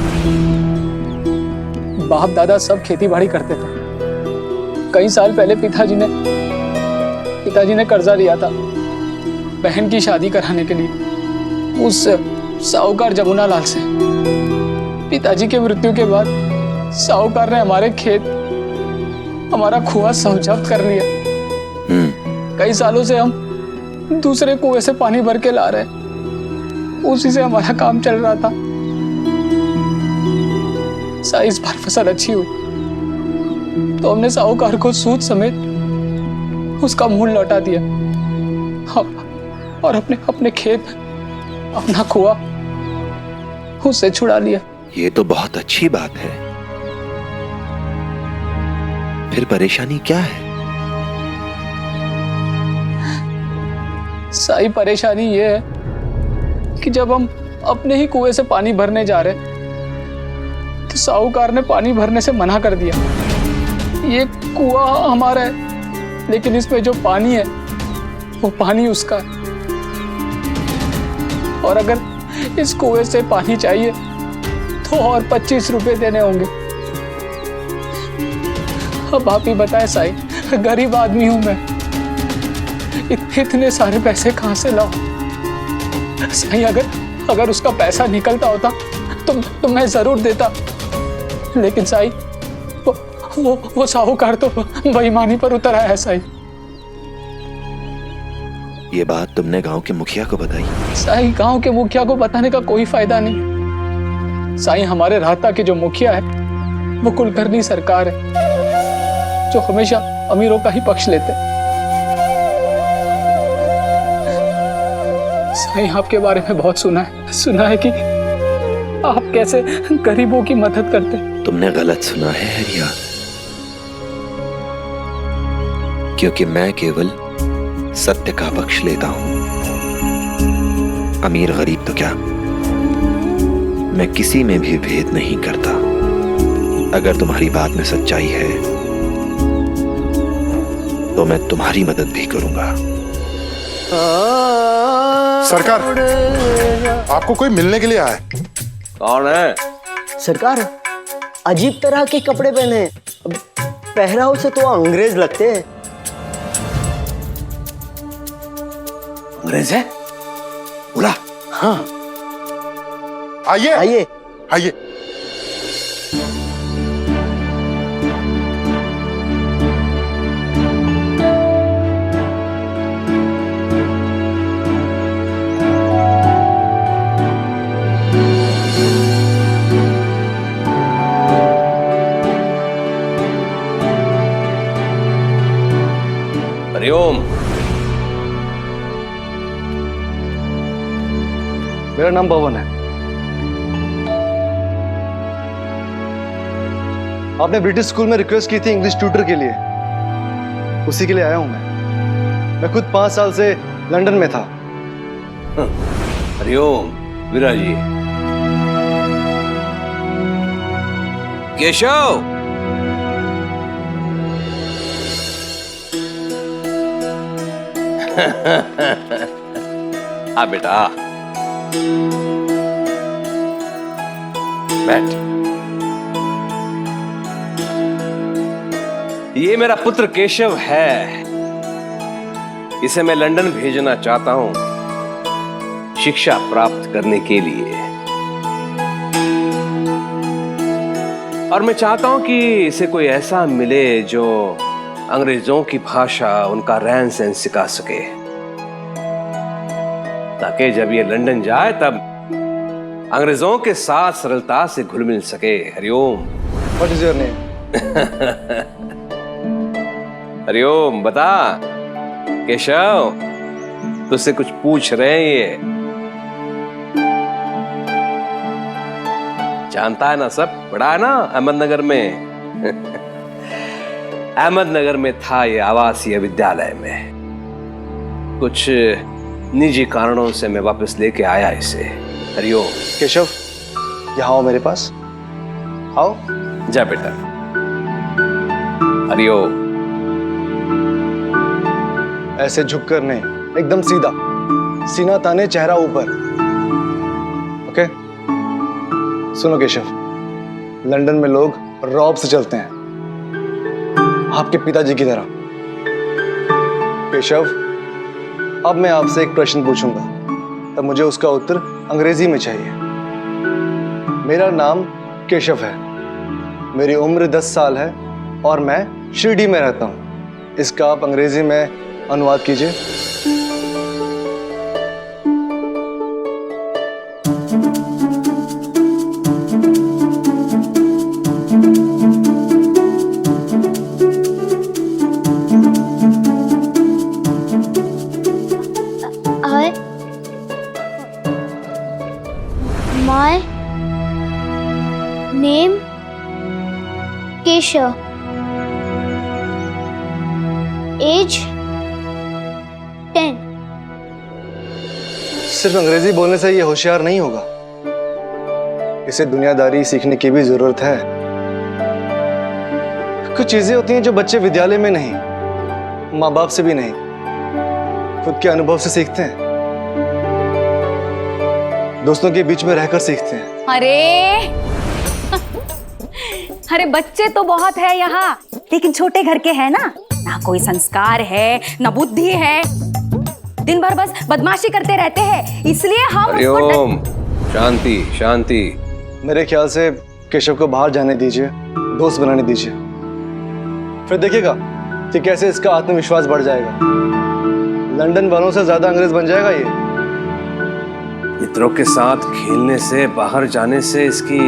बाप दादा सब खेती बाड़ी करते थे। कई साल पहले पिताजी ने कर्जा लिया था बहन की शादी कराने के लिए उस साहूकार जमुना लाल से। पिताजी की मृत्यु के बाद साहूकार ने हमारे खेत, हमारा कुआं सब जब्त कर लिया। कई सालों से हम दूसरे कुएं से पानी भर के ला रहे, उसी से हमारा काम चल रहा था। साई इस बार फसल अच्छी हुई तो हमने साहूकार को सूद समेत उसका मूल लौटा दिया। हाँ, और अपने अपने खेत, अपना कुआं उससे छुड़ा लिया। ये तो बहुत अच्छी बात है। फिर परेशानी क्या है? साई परेशानी ये है कि जब हम अपने ही कुएं से पानी भरने जा रहे तो साहूकार ने पानी भरने से मना कर दिया। ये कुआं हमारा है लेकिन इसमें जो पानी है वो पानी उसका है, और अगर इस कुएं से पानी चाहिए तो और 25 रुपए देने होंगे। अब आप ही बताएं साई, गरीब आदमी हूं मैं, इतने सारे पैसे कहां से लाऊं? साई अगर उसका पैसा निकलता होता तो मैं जरूर देता, लेकिन साई वो साहूकार तो बेईमानी पर उतर आया है। साई, ये बात तुमने गांव के मुखिया को बताई? साई, गांव के मुखिया को बताने का कोई फायदा नहीं। साई, हमारे राहता के जो मुखिया है वो कुलकर्णी सरकार है, जो हमेशा अमीरों का ही पक्ष लेते। साई, आपके बारे में बहुत सुना है कि आप कैसे गरीबों की मदद करते। तुमने गलत सुना है हरिया, क्योंकि मैं केवल सत्य का पक्ष लेता हूं। अमीर गरीब तो क्या, मैं किसी में भी भेद नहीं करता। अगर तुम्हारी बात में सच्चाई है तो मैं तुम्हारी मदद भी करूंगा। सरकार, आपको कोई मिलने के लिए आया है। कौन है? सरकार, अजीब तरह के कपड़े पहने हैं। पहराव से तो अंग्रेज लगते हैं। अंग्रेज है? बोला। हाँ, आइए आइए आइए। हरिओम। मेरा नाम पवन है। आपने ब्रिटिश स्कूल में रिक्वेस्ट की थी इंग्लिश ट्यूटर के लिए, उसी के लिए आया हूं मैं खुद 5 साल से लंदन में था। हरिओम विराजी। केशव, आ बेटा, बैठ। ये मेरा पुत्र केशव है। इसे मैं लंदन भेजना चाहता हूं शिक्षा प्राप्त करने के लिए, और मैं चाहता हूं कि इसे कोई ऐसा मिले जो अंग्रेजों की भाषा, उनका रहन सहन सिखा सके, ताकि जब ये लंदन जाए तब अंग्रेजों के साथ सरलता से घुल मिल सके। Hariom. What is your name? Hariom, बता केशव, तुझसे कुछ पूछ रहे हैं ये। जानता है ना, सब पढ़ा है ना अहमदनगर में। अहमदनगर में था ये आवासीय विद्यालय में। कुछ निजी कारणों से मैं वापस लेके आया इसे। हरिओम। केशव, यहाँ आओ मेरे पास, आओ। जा बेटा। हरिओम। ऐसे झुक कर नहीं, एकदम सीधा, सीना ताने चेहरा ऊपर। ओके? सुनो केशव, लंदन में लोग रौब से चलते हैं, आपके पिताजी की तरह। केशव, अब मैं आपसे एक प्रश्न पूछूंगा, तब मुझे उसका उत्तर अंग्रेजी में चाहिए। मेरा नाम केशव है, मेरी उम्र 10 साल है और मैं शिरडी में रहता हूं। इसका आप अंग्रेजी में अनुवाद कीजिए। My name Keshav. Age 10. सिर्फ अंग्रेजी बोलने से ये होशियार नहीं होगा, इसे दुनियादारी सीखने की भी जरूरत है। कुछ चीजें होती हैं जो बच्चे विद्यालय में नहीं, माँ बाप से भी नहीं, खुद के अनुभव से सीखते हैं, दोस्तों के बीच में रहकर सीखते हैं। अरे बच्चे तो बहुत है यहाँ, लेकिन छोटे घर के हैं ना कोई संस्कार है ना बुद्धि है, दिन भर बस बदमाशी करते रहते हैं, इसलिए हम हरिओम। शांति शांति। मेरे ख्याल से केशव को बाहर जाने दीजिए, दोस्त बनाने दीजिए, फिर देखिएगा कि कैसे इसका आत्मविश्वास बढ़ जाएगा। लंदन वालों से ज्यादा अंग्रेज बन जाएगा ये। मित्रों के साथ खेलने से, बाहर जाने से इसकी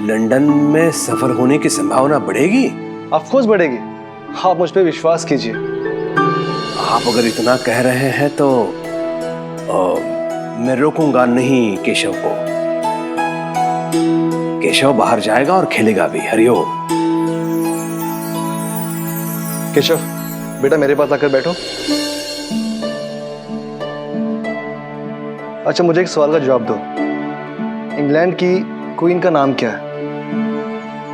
लंदन में सफल होने की संभावना बढ़ेगी। ऑफ कोर्स बढ़ेगी, आप मुझ पे विश्वास कीजिए। आप अगर इतना कह रहे हैं तो मैं रोकूंगा नहीं केशव को। केशव बाहर जाएगा और खेलेगा भी। हरिओम। केशव बेटा मेरे पास आकर बैठो। अच्छा मुझे एक सवाल का जवाब दो, इंग्लैंड की क्वीन का नाम क्या है,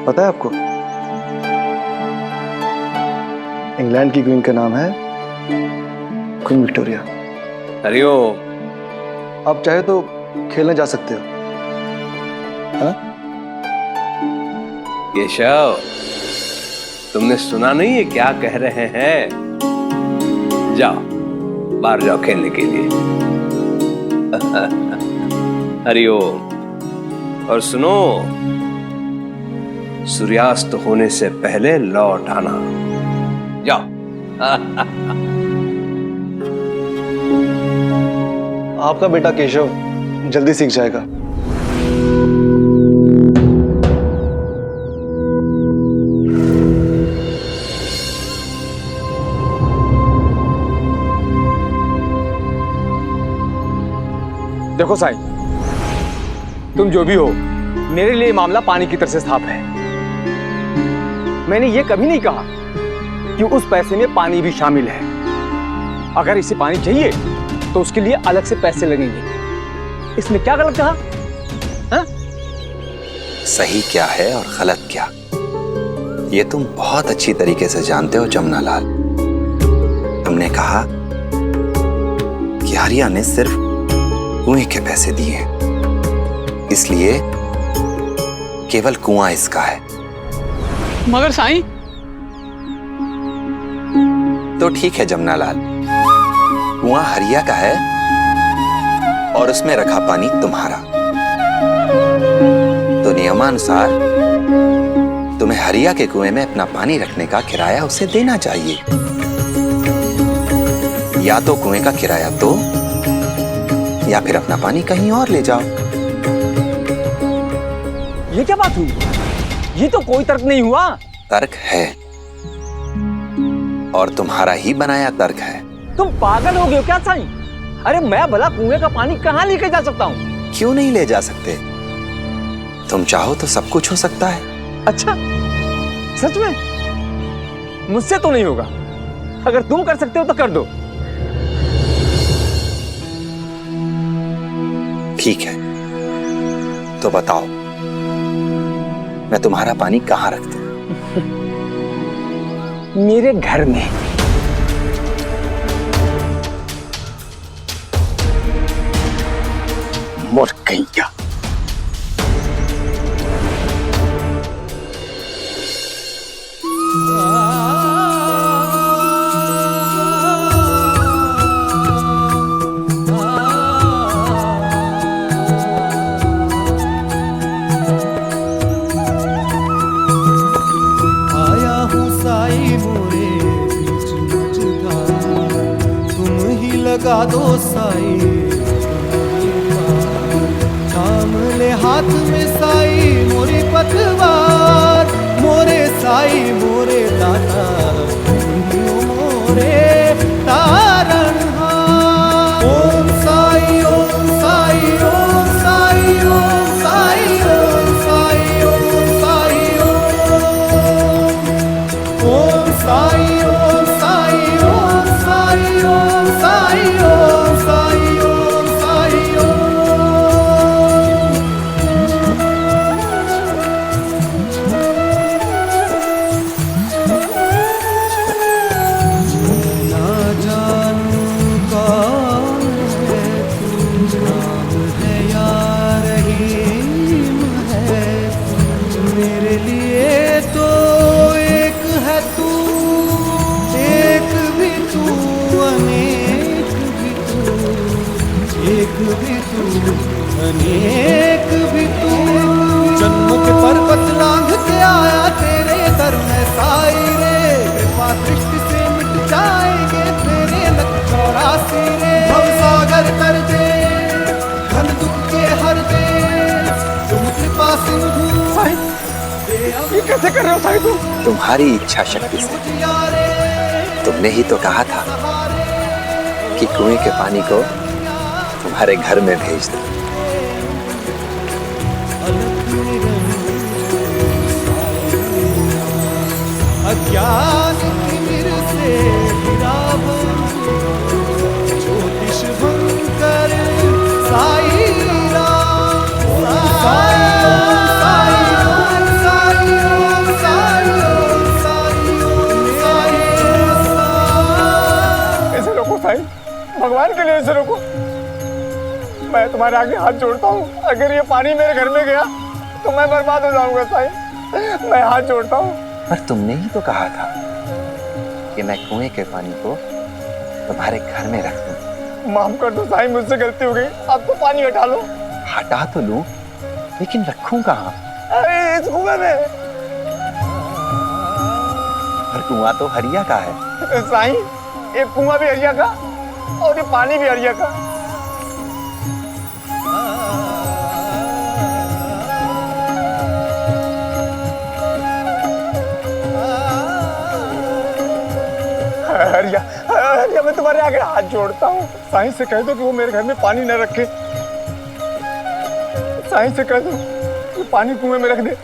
पता है आपको? इंग्लैंड की क्वीन का नाम है क्वीन विक्टोरिया। हरिओम। आप चाहे तो खेलने जा सकते हो। हाँ? केशव तुमने सुना नहीं है क्या कह रहे हैं? जाओ बाहर जाओ खेलने के लिए। हरिओम। और सुनो, सूर्यास्त होने से पहले लौट आना। जाओ। आपका बेटा केशव जल्दी सीख जाएगा। देखो साईं, तुम जो भी हो, मेरे लिए मामला पानी की तरह से साफ है। मैंने ये कभी नहीं कहा कि उस पैसे में पानी भी शामिल है। अगर इसे पानी चाहिए तो उसके लिए अलग से पैसे लगेंगे। इसमें क्या गलत कहा? हा? सही क्या है और गलत क्या, ये तुम बहुत अच्छी तरीके से जानते हो जमुना लाल। तुमने कहा कि आर्या ने सिर्फ कुएं के पैसे दिए, इसलिए केवल कुआं इसका है। मगर साईं। तो ठीक है जमुना लाल, कुआं हरिया का है और उसमें रखा पानी तुम्हारा। तो नियमानुसार तुम्हें हरिया के कुएं में अपना पानी रखने का किराया उसे देना चाहिए। या तो कुएं का किराया दो या फिर अपना पानी कहीं और ले जाओ। ये क्या बात हुई? ये तो कोई तर्क नहीं हुआ। तर्क है और तुम्हारा ही बनाया तर्क है। तुम पागल हो गए हो क्या साईं? अरे मैं भला कुएं का पानी कहाँ लेके जा सकता हूँ? क्यों नहीं ले जा सकते? तुम चाहो तो सब कुछ हो सकता है। अच्छा सच में? मुझसे तो नहीं होगा। अगर तुम कर सकते हो तो कर दो। ठीक है तो बताओ, मैं तुम्हारा पानी कहाँ रख दूं? मेरे घर में। मूर्खैया। आया हूँ साई मोरे बीच मझधार, तुम ही लगा दो साई थाम ले हाथ में साई मोरी पतवार। मोरे साई मोरे दाता मोरे तारणहार। ओम साई ओम साई ओम साई ओम एक भी तू जन्मों के पर्वत लांघ के आया तेरे दर में साई रे, कृपा दृष्टि से मिट जाएंगे तेरे लक्ष्य 84 रे। भवसागर कर दे घन दुख के हर दे, तुम कृपा सिंधु। ये कैसे कर रहे हो साईं तुम? तुम्हारी इच्छा शक्ति से। तुमने ही तो कहा था कि कुएं के पानी को तुम्हारे घर में भेज दो। अज्ञान तिमिर से गिरावन, ज्योतिष भंकर साई राम। साई ओम, साई ओम, साई ओम, साई ओम, साई ओम, साई ओम। ऐसे रोको साईं, भगवान के लिए ऐसे रोको। मैं तुम्हारे आगे हाथ जोड़ता हूँ, अगर ये पानी मेरे घर में गया तो मैं बर्बाद हो जाऊंगा साईं। मैं हाथ जोड़ता हूँ। पर तुमने ही तो कहा था कि मैं कुएं के पानी को तुम्हारे घर में रख दूं। माफ कर दो साईं, मुझसे गलती हो गई। अब तो पानी हटा लो। हटा तो लूं, लेकिन रखूं कहाँ? अरे इस कुएं में। पर कुआं तो हरिया का है। साईं, ये कुआं भी हरिया का और ये पानी भी हरिया का। हरिया, हरिया, मैं तुम्हारे आगे हाथ जोड़ता हूँ। साईं से कह दो कि वो मेरे घर में पानी न रखे। साईं से कह दो कि पानी कुएं में रख दे।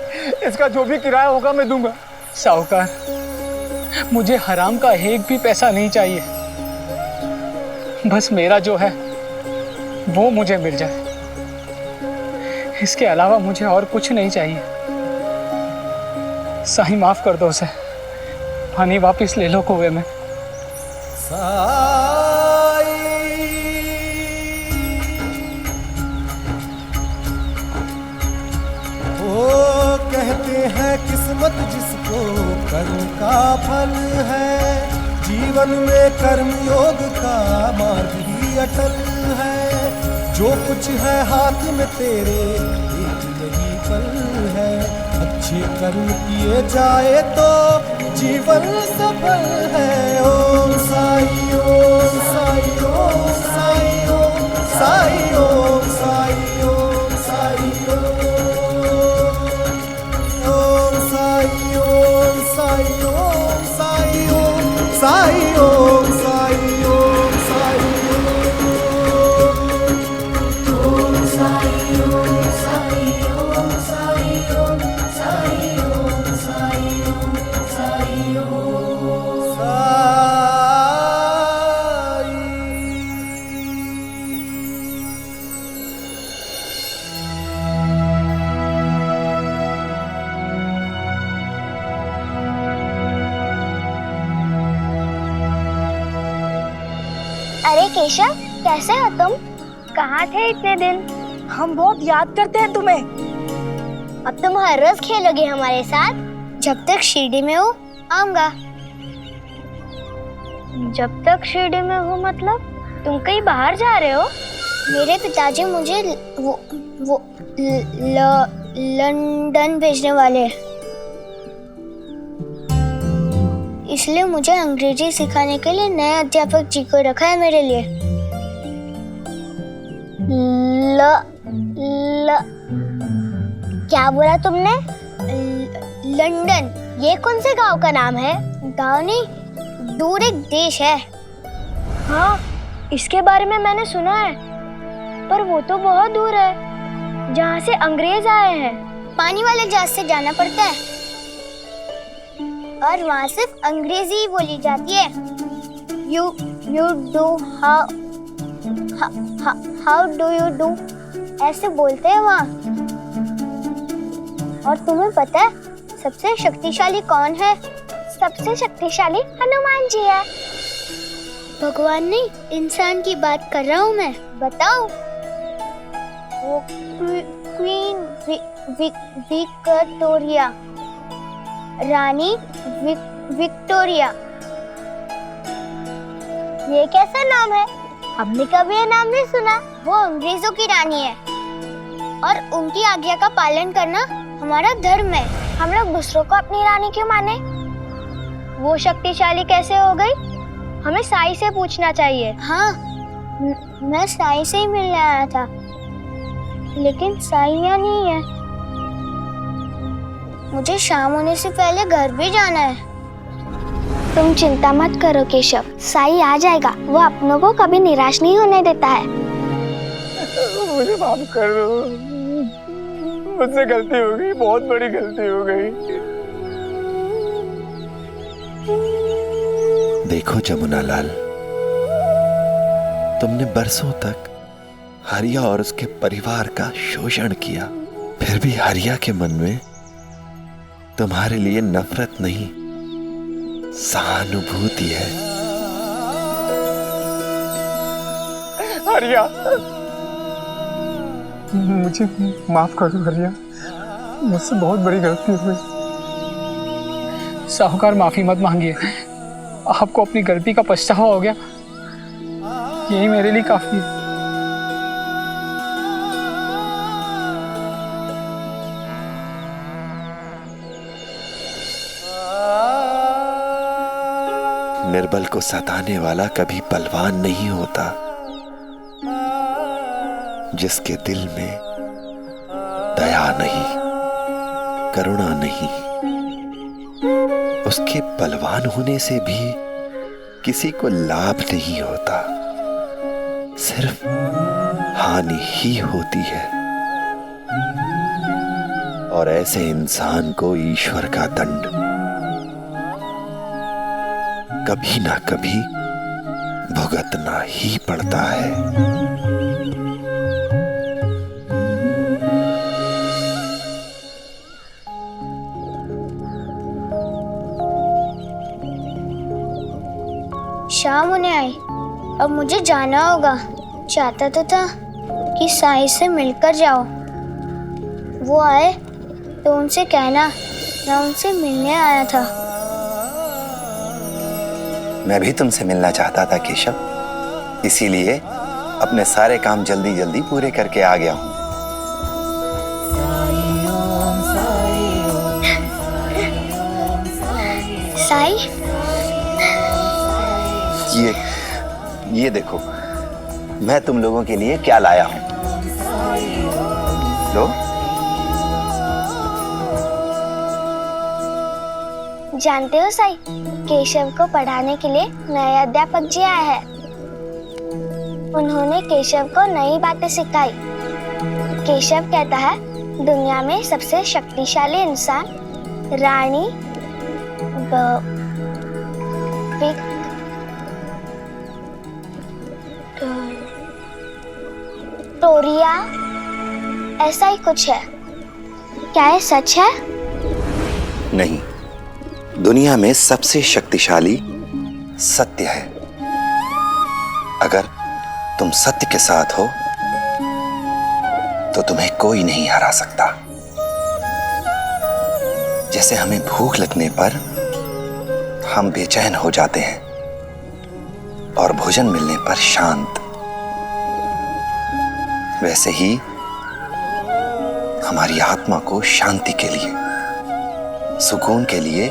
इसका जो भी किराया होगा मैं दूंगा। साहूकार, मुझे हराम का एक भी पैसा नहीं चाहिए। बस मेरा जो है वो मुझे मिल जाए, इसके अलावा मुझे और कुछ नहीं चाहिए। साईं माफ कर दो उसे, पानी वापस ले लो कुएं में। ओ कहते हैं किस्मत जिसको कर्म का फल है, जीवन में कर्म योग का मार्ग ही अटल है। जो कुछ है हाथ में तेरे एक यही पल है, अच्छे कर्म किए जाए तो जीवन सफल है। ओम साई ओम, साई ओम, साई ओम, साई ओम, साई ओम, साई ओम, साई ओम, साई ओम, साई ओम, साई ओम, साई ओम, साई ओम, साई ओम, साई ओम, साई ओम, साई ओम, साई ओम, साई ओम, साई। अरे केशव, कैसे हो तुम? कहाँ थे इतने दिन? हम बहुत याद करते हैं तुम्हें। अब तुम हर रोज खेलोगे हमारे साथ? जब तक शिरडी में हो आऊंगा। जब तक शिरडी में हो मतलब? तुम कहीं बाहर जा रहे हो? मेरे पिताजी मुझे वो लंदन भेजने वाले, इसलिए मुझे अंग्रेजी सिखाने के लिए नए अध्यापक जी को रखा है मेरे लिए। क्या बोला तुमने? लंदन? ये कौन से गांव का नाम है? गांव नहीं, दूर एक देश है। हाँ, इसके बारे में मैंने सुना है, पर वो तो बहुत दूर है, जहाँ से अंग्रेज आए हैं। पानी वाले जहाज से जाना पड़ता है और वहाँ सिर्फ अंग्रेजी ही बोली जाती है। You do how do you do ऐसे बोलते हैं वहाँ। और तुम्हें पता है सबसे शक्तिशाली कौन है? सबसे शक्तिशाली हनुमान जी है। भगवान नहीं, इंसान की बात कर रहा हूँ मैं। बताओ। वो क्वीन विक्टोरिया, रानी विक्टोरिया। ये कैसा नाम है? हमने कभी ये नाम नहीं सुना। वो अंग्रेजों की रानी है। और उनकी आज्ञा का पालन करना हमारा धर्म है। हम लोग दूसरों को अपनी रानी क्यों माने? वो शक्तिशाली कैसे हो गई? हमें साई से पूछना चाहिए। हाँ, मैं साई से ही मिलने आया था, लेकिन साई यहाँ नहीं है। मुझे शाम होने से पहले घर भी जाना है। तुम चिंता मत करो केशव, साई आ जाएगा। वो अपनों को कभी निराश नहीं होने देता है। मुझे माफ कर दो, मुझसे गलती हो गई, बहुत बड़ी गलती हो गई। देखो जमुना लाल, तुमने बरसों तक हरिया और उसके परिवार का शोषण किया, फिर भी हरिया के मन में तुम्हारे लिए नफरत नहीं, सहानुभूति है। हरिया, मुझे माफ कर दो हरिया, मुझसे बहुत बड़ी गलती हो गई। साहूकार माफी मत मांगिए, आपको अपनी गलती का पछतावा हो गया, यही मेरे लिए काफी है। निर्बल को सताने वाला कभी बलवान नहीं होता। जिसके दिल में दया नहीं, करुणा नहीं, उसके बलवान होने से भी किसी को लाभ नहीं होता, सिर्फ हानि ही होती है। और ऐसे इंसान को ईश्वर का दंड कभी ना कभी भुगतना ही पड़ता है। शाम होने आई, अब मुझे जाना होगा। चाहता तो था कि साई से मिलकर जाओ। वो आए तो उनसे कहना मैं उनसे मिलने आया था। मैं भी तुमसे मिलना चाहता था केशव, इसीलिए अपने सारे काम जल्दी जल्दी पूरे करके आ गया हूं। साई, ये देखो, मैं तुम लोगों के लिए क्या लाया हूं। लो। जानते हो साई, केशव को पढ़ाने के लिए नए अध्यापक जी आए हैं। उन्होंने केशव को नई बातें सिखाई। केशव कहता है दुनिया में सबसे शक्तिशाली इंसान रानी विक्टोरिया, ऐसा ही कुछ है। क्या ये सच है? नहीं, दुनिया में सबसे शक्तिशाली सत्य है। अगर तुम सत्य के साथ हो तो तुम्हें कोई नहीं हरा सकता। जैसे हमें भूख लगने पर हम बेचैन हो जाते हैं और भोजन मिलने पर शांत, वैसे ही हमारी आत्मा को शांति के लिए, सुकून के लिए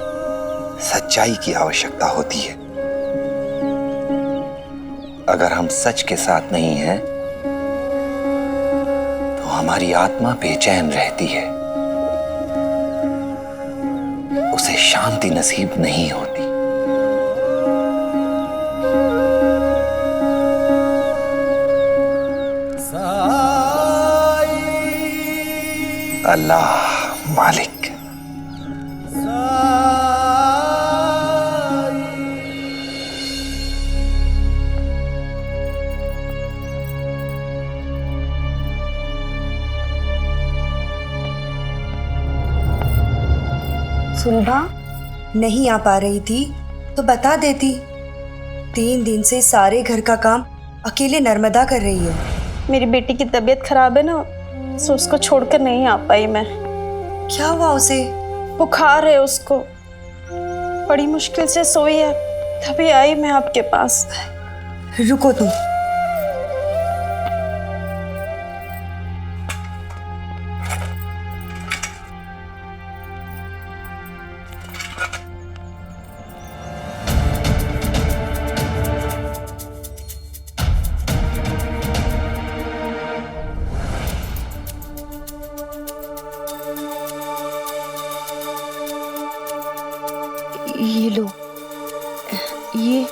सच्चाई की आवश्यकता होती है। अगर हम सच के साथ नहीं हैं तो हमारी आत्मा बेचैन रहती है, उसे शांति नसीब नहीं होती। अल्लाह मालिक। सुलभा नहीं आ पा रही थी तो बता देती। 3 दिन से सारे घर का काम अकेले नर्मदा कर रही है। मेरी बेटी की तबीयत खराब है ना, तो उसको छोड़कर नहीं आ पाई मैं। क्या हुआ उसे? बुखार है उसको, बड़ी मुश्किल से सोई है, तभी आई मैं आपके पास। रुको तुम। ये लो, ये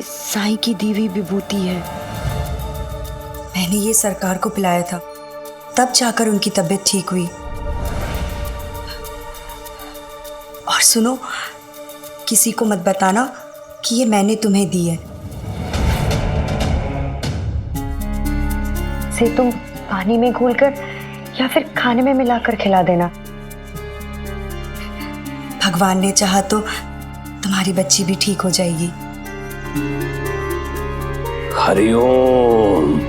साईं की दी हुई विभूति है। मैंने ये सरकार को पिलाया था, तब जाकर उनकी तबीयत ठीक हुई। और सुनो, किसी को मत बताना कि ये मैंने तुम्हें दी है। से तुम पानी में घोलकर या फिर खाने में मिलाकर खिला देना। भगवान ने चाहा तो तुम्हारी बच्ची भी ठीक हो जाएगी। हरिओम।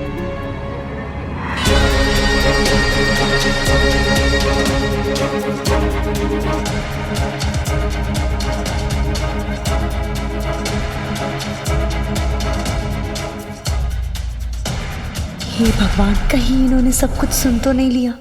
हे भगवान, कहीं इन्होंने सब कुछ सुन तो नहीं लिया।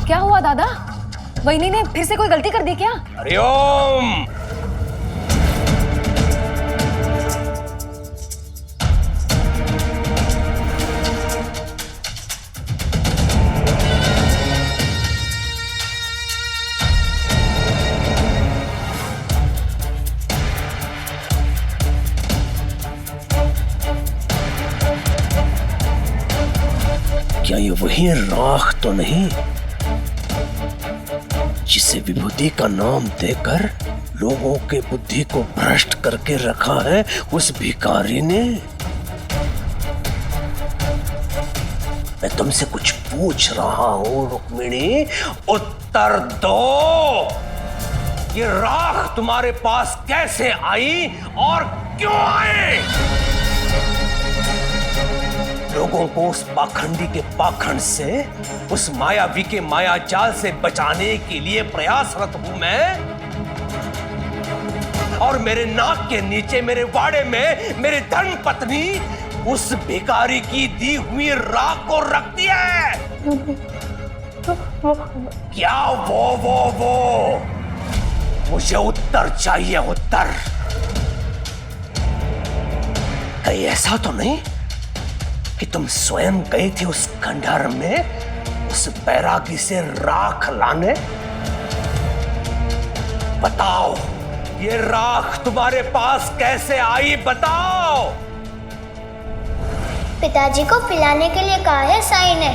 क्या हुआ दादा? वहिनी ने फिर से कोई गलती कर दी क्या? हरिओम। क्या ये वही राख तो नहीं जिसे विभूति का नाम देकर लोगों के बुद्धि को भ्रष्ट करके रखा है उस भिखारी ने? मैं तुमसे कुछ पूछ रहा हूं रुक्मिणी, उत्तर दो। ये राख तुम्हारे पास कैसे आई और क्यों आई? लोगों को उस पाखंडी के पाखंड से, उस मायावी के माया जाल से बचाने के लिए प्रयासरत हूं मैं, और मेरे नाक के नीचे मेरे वाड़े में मेरी धर्म पत्नी उस भिखारी की दी हुई राख को रखती है। क्या वो? मुझे उत्तर चाहिए, उत्तर। कहीं ऐसा तो नहीं कि तुम स्वयं गई थी उस खंडहर में उस बैरागी से राख लाने? बताओ, ये राख तुम्हारे पास कैसे आई? बताओ। पिताजी को पिलाने के लिए कहा है साईं ने।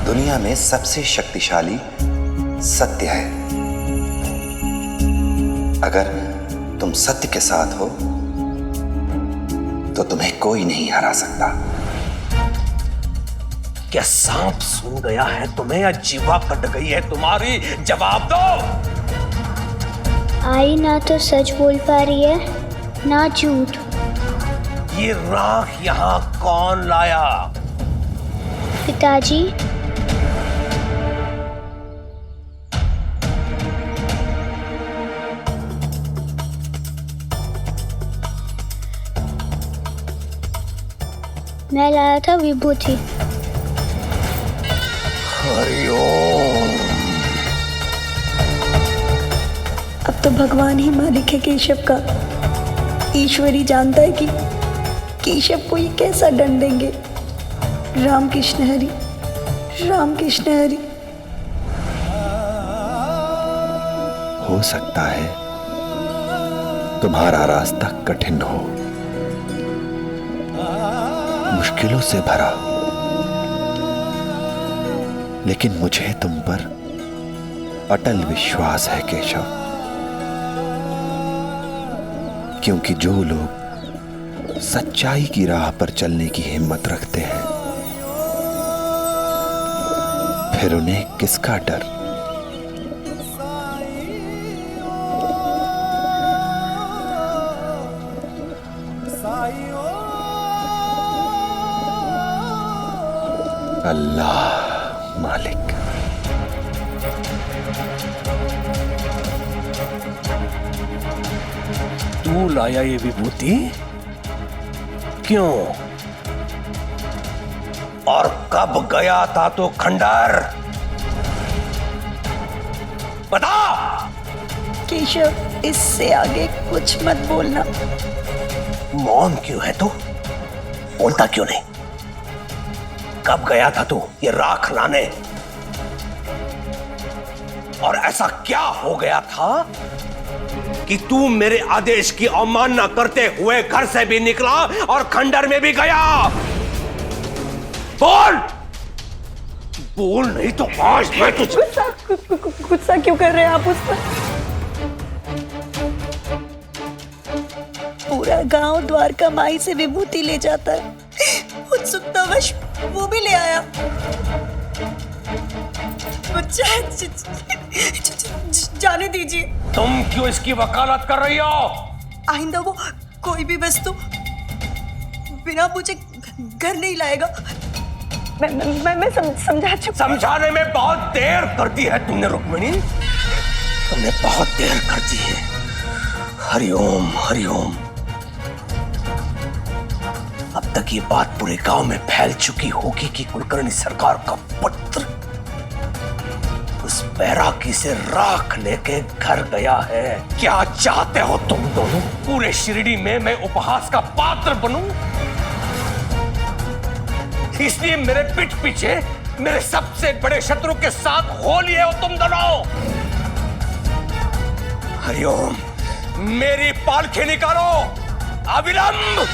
दुनिया में सबसे शक्तिशाली सत्य है। अगर तुम सत्य के साथ हो तो तुम्हें कोई नहीं हरा सकता। क्या सांप सूंघ गया है तुम्हें या जीवा कट गई है तुम्हारी? जवाब दो। आई ना तो सच बोल पा रही है ना झूठ। ये राख यहाँ कौन लाया? पिताजी। मैं लाया था विभूति। हरिओम। अब तो भगवान ही मालिक है केशव का। ईश्वरी जानता है कि केशव को ये कैसा दंड देंगे। राम कृष्ण हरि, राम कृष्ण हरि। हो सकता है तुम्हारा रास्ता कठिन हो, मुश्किलों से भरा, लेकिन मुझे तुम पर अटल विश्वास है केशव। क्योंकि जो लोग सच्चाई की राह पर चलने की हिम्मत रखते हैं, फिर उन्हें किसका डर। अल्लाह मालिक। तू लाया ये विभूति? क्यों? और कब गया था तो खंडर? बता। केशव, इससे आगे कुछ मत बोलना। मौन क्यों है तू? बोलता क्यों नहीं? कब गया था तू ये राख लाने? और ऐसा क्या हो गया था कि तू मेरे आदेश की अवमानना करते हुए घर से भी निकला और खंडर में भी गया? बोल। बोल नहीं तो आज मैं तुझे। गुस्सा क्यों कर रहे हैं आप उस पर? पूरा गांव द्वारका माई से विभूति ले जाता है। उत्सुकतावश वो भी ले आया। जाने दीजिए। तुम क्यों इसकी वकालत कर रही हो? आइंदा वो कोई भी वस्तु बिना पूछे घर नहीं लाएगा। मैं समझा चुका। समझाने में बहुत देर कर दी है तुमने रुक्मिणी, तुमने बहुत देर कर दी है। हरिओम हरिओम। अब तक ये बात पूरे गांव में फैल चुकी होगी कि कुलकर्णी सरकार का पुत्र उस बैरागी से राख लेके घर गया है। क्या चाहते हो तुम दोनों? पूरे शिरडी में मैं उपहास का पात्र बनूं? इसलिए मेरे पीठ पीछे मेरे सबसे बड़े शत्रु के साथ हो लिए हो तुम दोनों। हरिओम, मेरी पालखी निकालो अविलंब।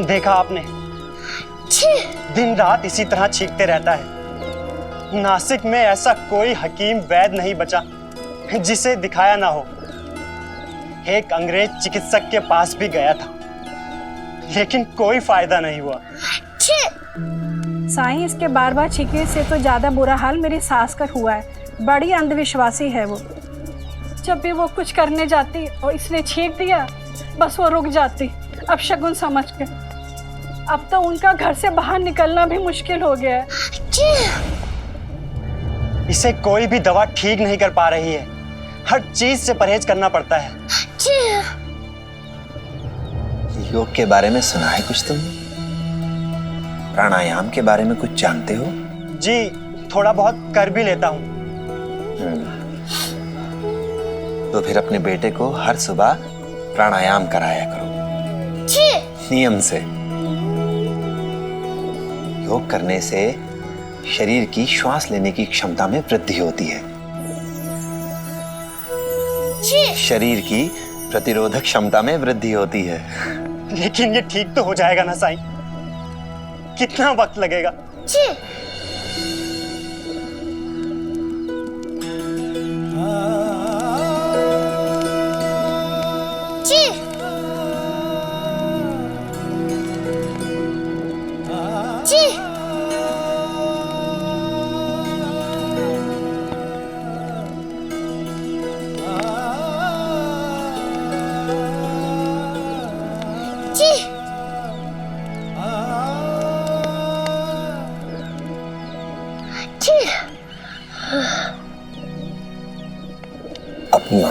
देखा आपने, दिन रात इसी तरह चीखते रहता है। नासिक में ऐसा कोई हकीम वैद्य नहीं बचा जिसे दिखाया ना हो। एक अंग्रेज चिकित्सक के पास भी गया था, लेकिन कोई फायदा नहीं हुआ। साईं, इसके बार बार छींकने से तो ज्यादा बुरा हाल मेरी सास का हुआ है। बड़ी अंधविश्वासी है वो। जब भी वो कुछ करने जाती और इसने छींक दिया, बस वो रुक जाती अब शगुन समझ के। अब तो उनका घर से बाहर निकलना भी मुश्किल हो गया है। इसे कोई भी दवा ठीक नहीं कर पा रही है। हर चीज से परहेज करना पड़ता है। योग के बारे में सुना है कुछ तुमने? प्राणायाम के बारे में कुछ जानते हो? जी, थोड़ा बहुत कर भी लेता हूँ। तो फिर अपने बेटे को हर सुबह प्राणायाम कराया करो नियम से। योग करने से शरीर की श्वास लेने की क्षमता में वृद्धि होती है। शरीर की प्रतिरोधक क्षमता में वृद्धि होती है। लेकिन ये ठीक तो हो जाएगा ना साईं? कितना वक्त लगेगा?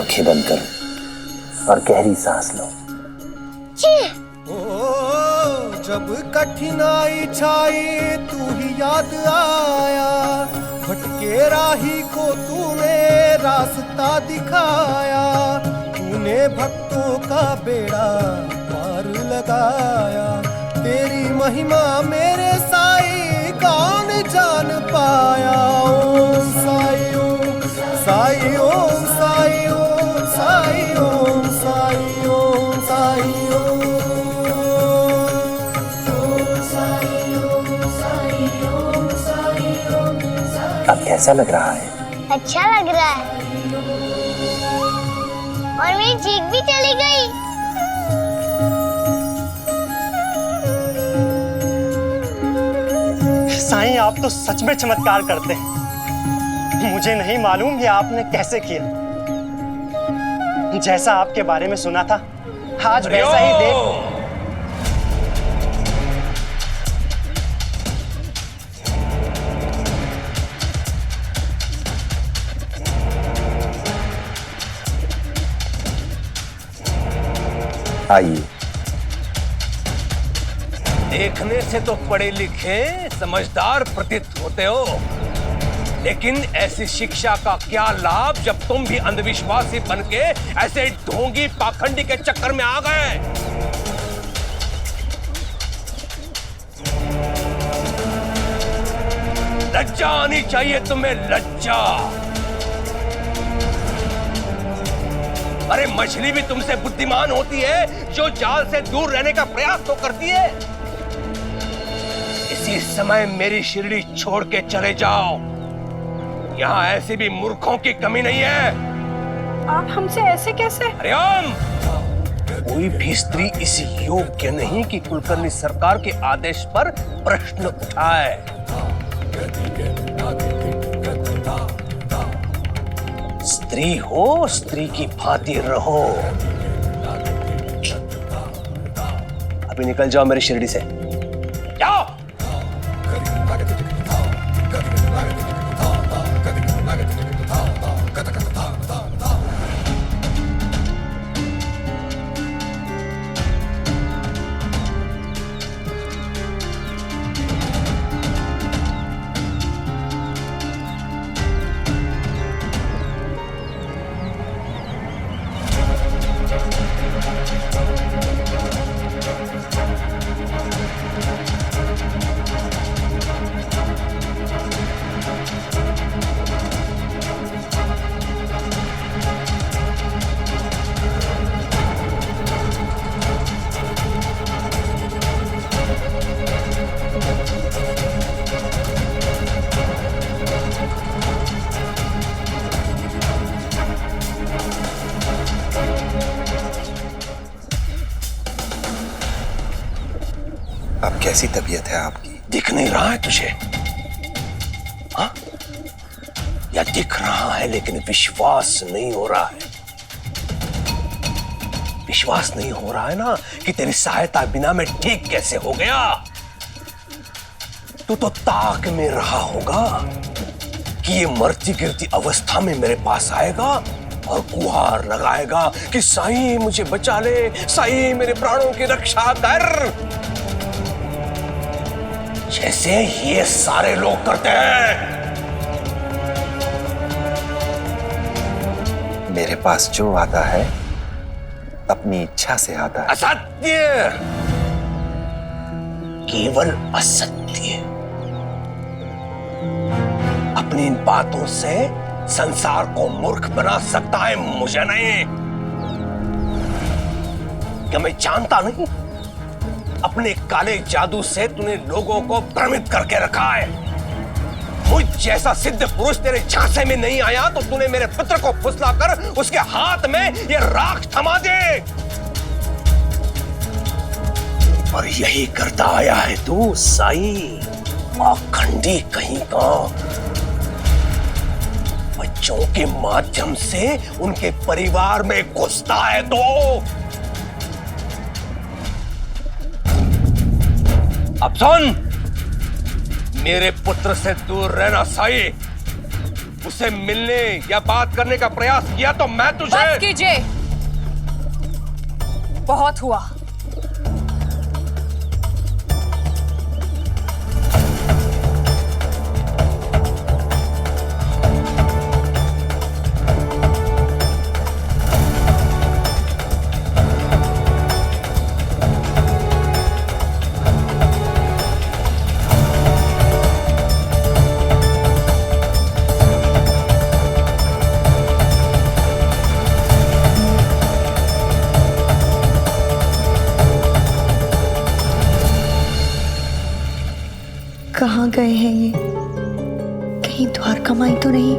आंखें बंद करो और गहरी सांस लो। जब कठिनाई छाई तू ही याद आया, भटके राही को तूने रास्ता दिखाया, तूने भक्तों का बेड़ा पार लगाया, तेरी महिमा मेरे साईं कौन जान पाया। ओम साई ओम साई ओम साई ओम साई ओम साई ओम साई अब कैसा लग रहा है? अच्छा लग रहा है और मेरी चीख भी चली गई। साईं आप तो सच में चमत्कार करते हैं। मुझे नहीं मालूम कि आपने कैसे किया। जैसा आपके बारे में सुना था आज वैसा ही देख। आइए। देखने से तो पढ़े लिखे समझदार प्रतीत होते हो, लेकिन ऐसी शिक्षा का क्या लाभ जब तुम भी अंधविश्वासी बनके ऐसे ढोंगी पाखंडी के चक्कर में आ गए। लज्जा आनी चाहिए तुम्हें, लज्जा। अरे मछली भी तुमसे बुद्धिमान होती है जो जाल से दूर रहने का प्रयास तो करती है। इसी समय मेरी शिरडी छोड़ के चले जाओ, यहाँ ऐसे भी मूर्खों की कमी नहीं है। आप हमसे ऐसे कैसे? अरे हम कोई भी स्त्री इस योग्य नहीं कि कुलकर्णी सरकार के आदेश पर प्रश्न उठाए। स्त्री हो, स्त्री की भांति रहो। अभी निकल जाओ मेरी शिरडी से, जाओ। अब कैसी तबीयत है आपकी? दिख नहीं रहा है तुझे? हाँ? या दिख रहा है लेकिन विश्वास नहीं हो रहा है? विश्वास नहीं हो रहा है ना कि तेरी सहायता बिना मैं ठीक कैसे हो गया? तू तो ताक में रहा होगा कि ये मरती गिरती अवस्था में मेरे पास आएगा और गुहार लगाएगा कि साईं मुझे बचा ले, साईं मेरे प्राणों की रक्षा कर, जैसे ये सारे लोग करते हैं। मेरे पास जो आता है अपनी इच्छा से आता है। असत्य, केवल असत्य। अपनी इन बातों से संसार को मूर्ख बना सकता है, मुझे नहीं। क्या मैं जानता नहीं? अपने काले जादू से तूने लोगों को भ्रमित करके रखा है। मुझ जैसा सिद्ध पुरुष तेरे झांसे में नहीं आया तो तूने मेरे पुत्र को फुसलाकर उसके हाथ में ये राख थमा दे। और यही करता आया है तू साईं, पाखंडी कहीं का। बच्चों के माध्यम से उनके परिवार में घुसता है तो अब सुन, मेरे पुत्र से दूर रहना साईं। उसे मिलने या बात करने का प्रयास किया तो मैं तुझे... बस कीजिए, बहुत हुआ। कहाँ गए हैं ये? कहीं द्वारका माई तो नहीं?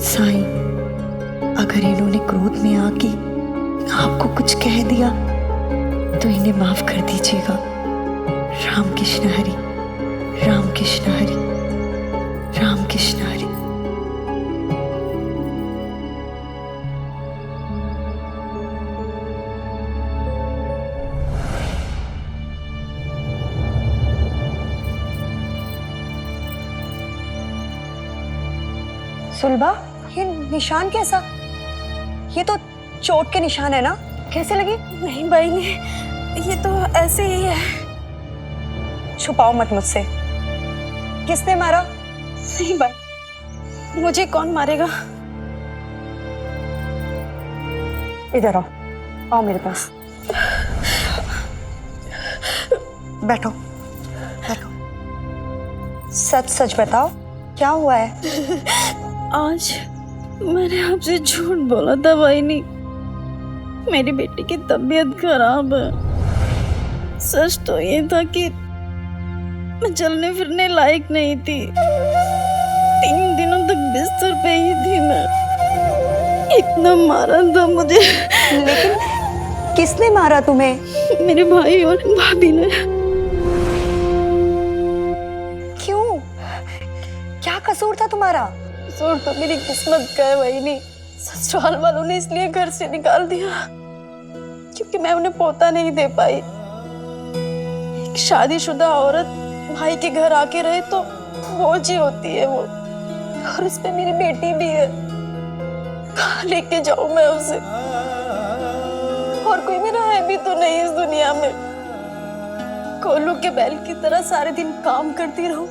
साईं, अगर इन्होंने क्रोध में आके आपको कुछ कह दिया तो इन्हें माफ कर दीजिएगा। राम कृष्ण हरि, राम कृष्ण हरि, राम कृष्ण हरि। सुलभा, ये निशान कैसा? ये तो चोट के निशान है ना? कैसे लगी? नहीं बहनी, ये तो ऐसे ही है। छुपाओ मत मुझसे। किसने मारा? नहीं भाई, मुझे कौन मारेगा? इधर आओ, आओ मेरे पास। बैठो, बैठो। सच सच बताओ, क्या हुआ है? आज मैंने आपसे झूठ बोला था बहनी। मेरी बेटी की तबीयत खराब है। सच तो ये था कि मैं चलने फिरने लायक नहीं थी। 3 दिनों तक बिस्तर पे ही थी मैं। इतना मारा था मुझे। लेकिन किसने मारा तुम्हें? मेरे भाई और भाभी ने। क्यों? क्या कसूर था तुम्हारा? कसूर तो मेरी किस्मत का है बहनी। ससुराल वालों ने इसलिए घर से निकाल दिया क्योंकि मैं उन्हें पोता नहीं दे पाई। एक शादीशुदा औरत भाई के घर आके रहे तो बोझ ही होती है वो, और उस पे मेरी बेटी भी है। कहाँ लेके जाऊं मैं उसे? और कोई मेरा है भी तो नहीं इस दुनिया में। कोल्लू के बैल की तरह सारे दिन काम करती रहूं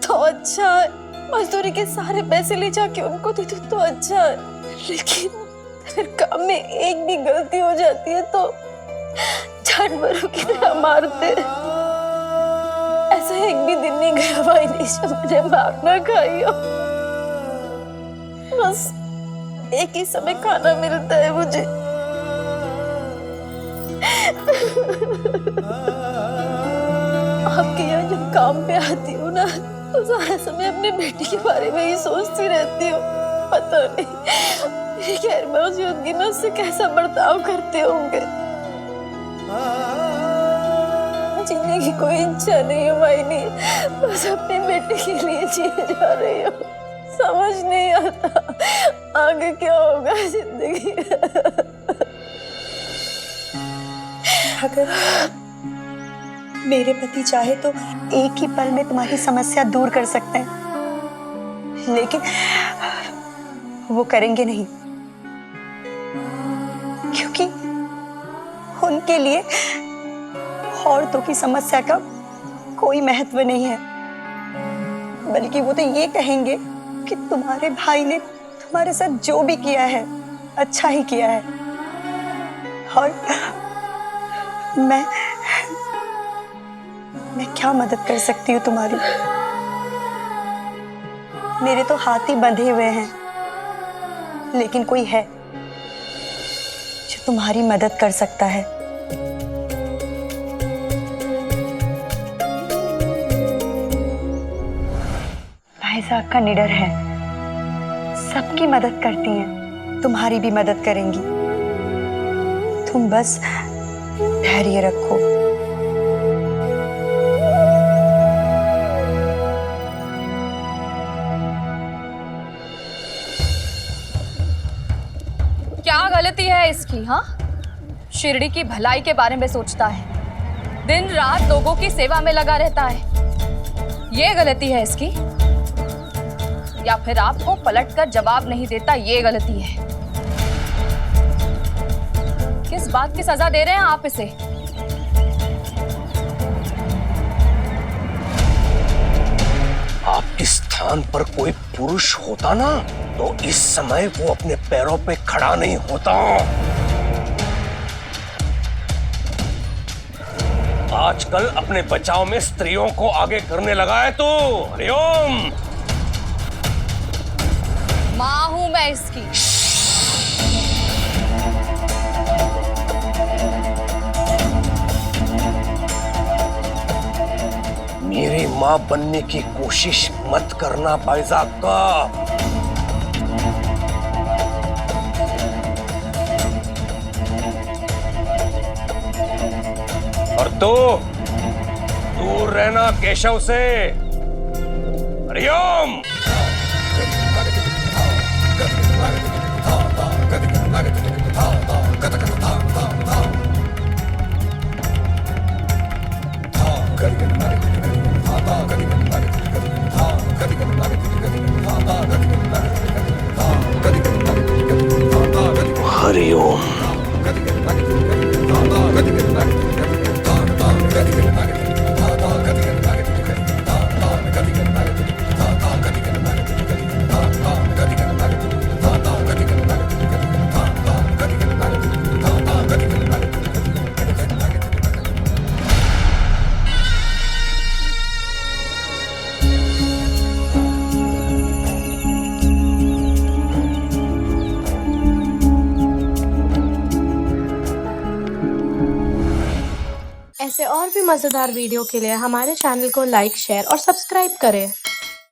तो अच्छा है। मजदूरी के सारे पैसे ले जाके उनको दे दूं तो अच्छा है। लेकिन अगर काम में एक भी गलती हो जाती है तो जानवरों की तरह मारते। ऐसा एक भी दिन नहीं गया भाई जब मैंने मार ना खाई हो। बस एक ही समय खाना मिलता है मुझे। आपके यहाँ जब काम पे आती हूँ ना तो सारा समय अपने बेटी के बारे में ही सोचती रहती हूँ। पता नहीं मेरी खैर मौजूदगी में उससे कैसा बर्ताव करते होंगे। जीने की कोई इच्छा नहीं है मायनी, बस अपनी बेटी के लिए जिए जा रही हूँ। समझ नहीं आता आगे क्या होगा जिंदगी। अगर मेरे पति चाहे तो एक ही पल में तुम्हारी समस्या दूर कर सकते हैं, लेकिन वो करेंगे नहीं, क्योंकि उनके लिए औरतों की समस्या का कोई महत्व नहीं है। बल्कि वो तो ये कहेंगे कि तुम्हारे भाई ने तुम्हारे साथ जो भी किया है अच्छा ही किया है, और मैं क्या मदद कर सकती हूँ तुम्हारी? मेरे तो हाथ ही बंधे हुए हैं, लेकिन कोई है जो तुम्हारी मदद कर सकता है। भाईसा का निडर है, सबकी मदद करती हैं, तुम्हारी भी मदद करेंगी। तुम बस धैर्य रखो। क्या गलती है इसकी? हाँ, शिरडी की भलाई के बारे में सोचता है, दिन रात लोगों की सेवा में लगा रहता है। ये गलती है इसकी। या फिर आपको पलटकर जवाब नहीं देता, ये गलती है। किस बात की सजा दे रहे हैं आप इसे? आपके स्थान पर कोई पुरुष होता ना तो इस समय वो अपने पैरों पे खड़ा नहीं होता। आजकल अपने बचाव में स्त्रियों को आगे करने लगा है तू। हरिओम। मां हूं मैं इसकी। मेरी मां बनने की कोशिश मत करना बाइजा का। और तो दूर रहना केशव से। हरिओम। हरिओम। ऐसे और भी मज़ेदार वीडियो के लिए हमारे चैनल को लाइक, शेयर और सब्सक्राइब करें।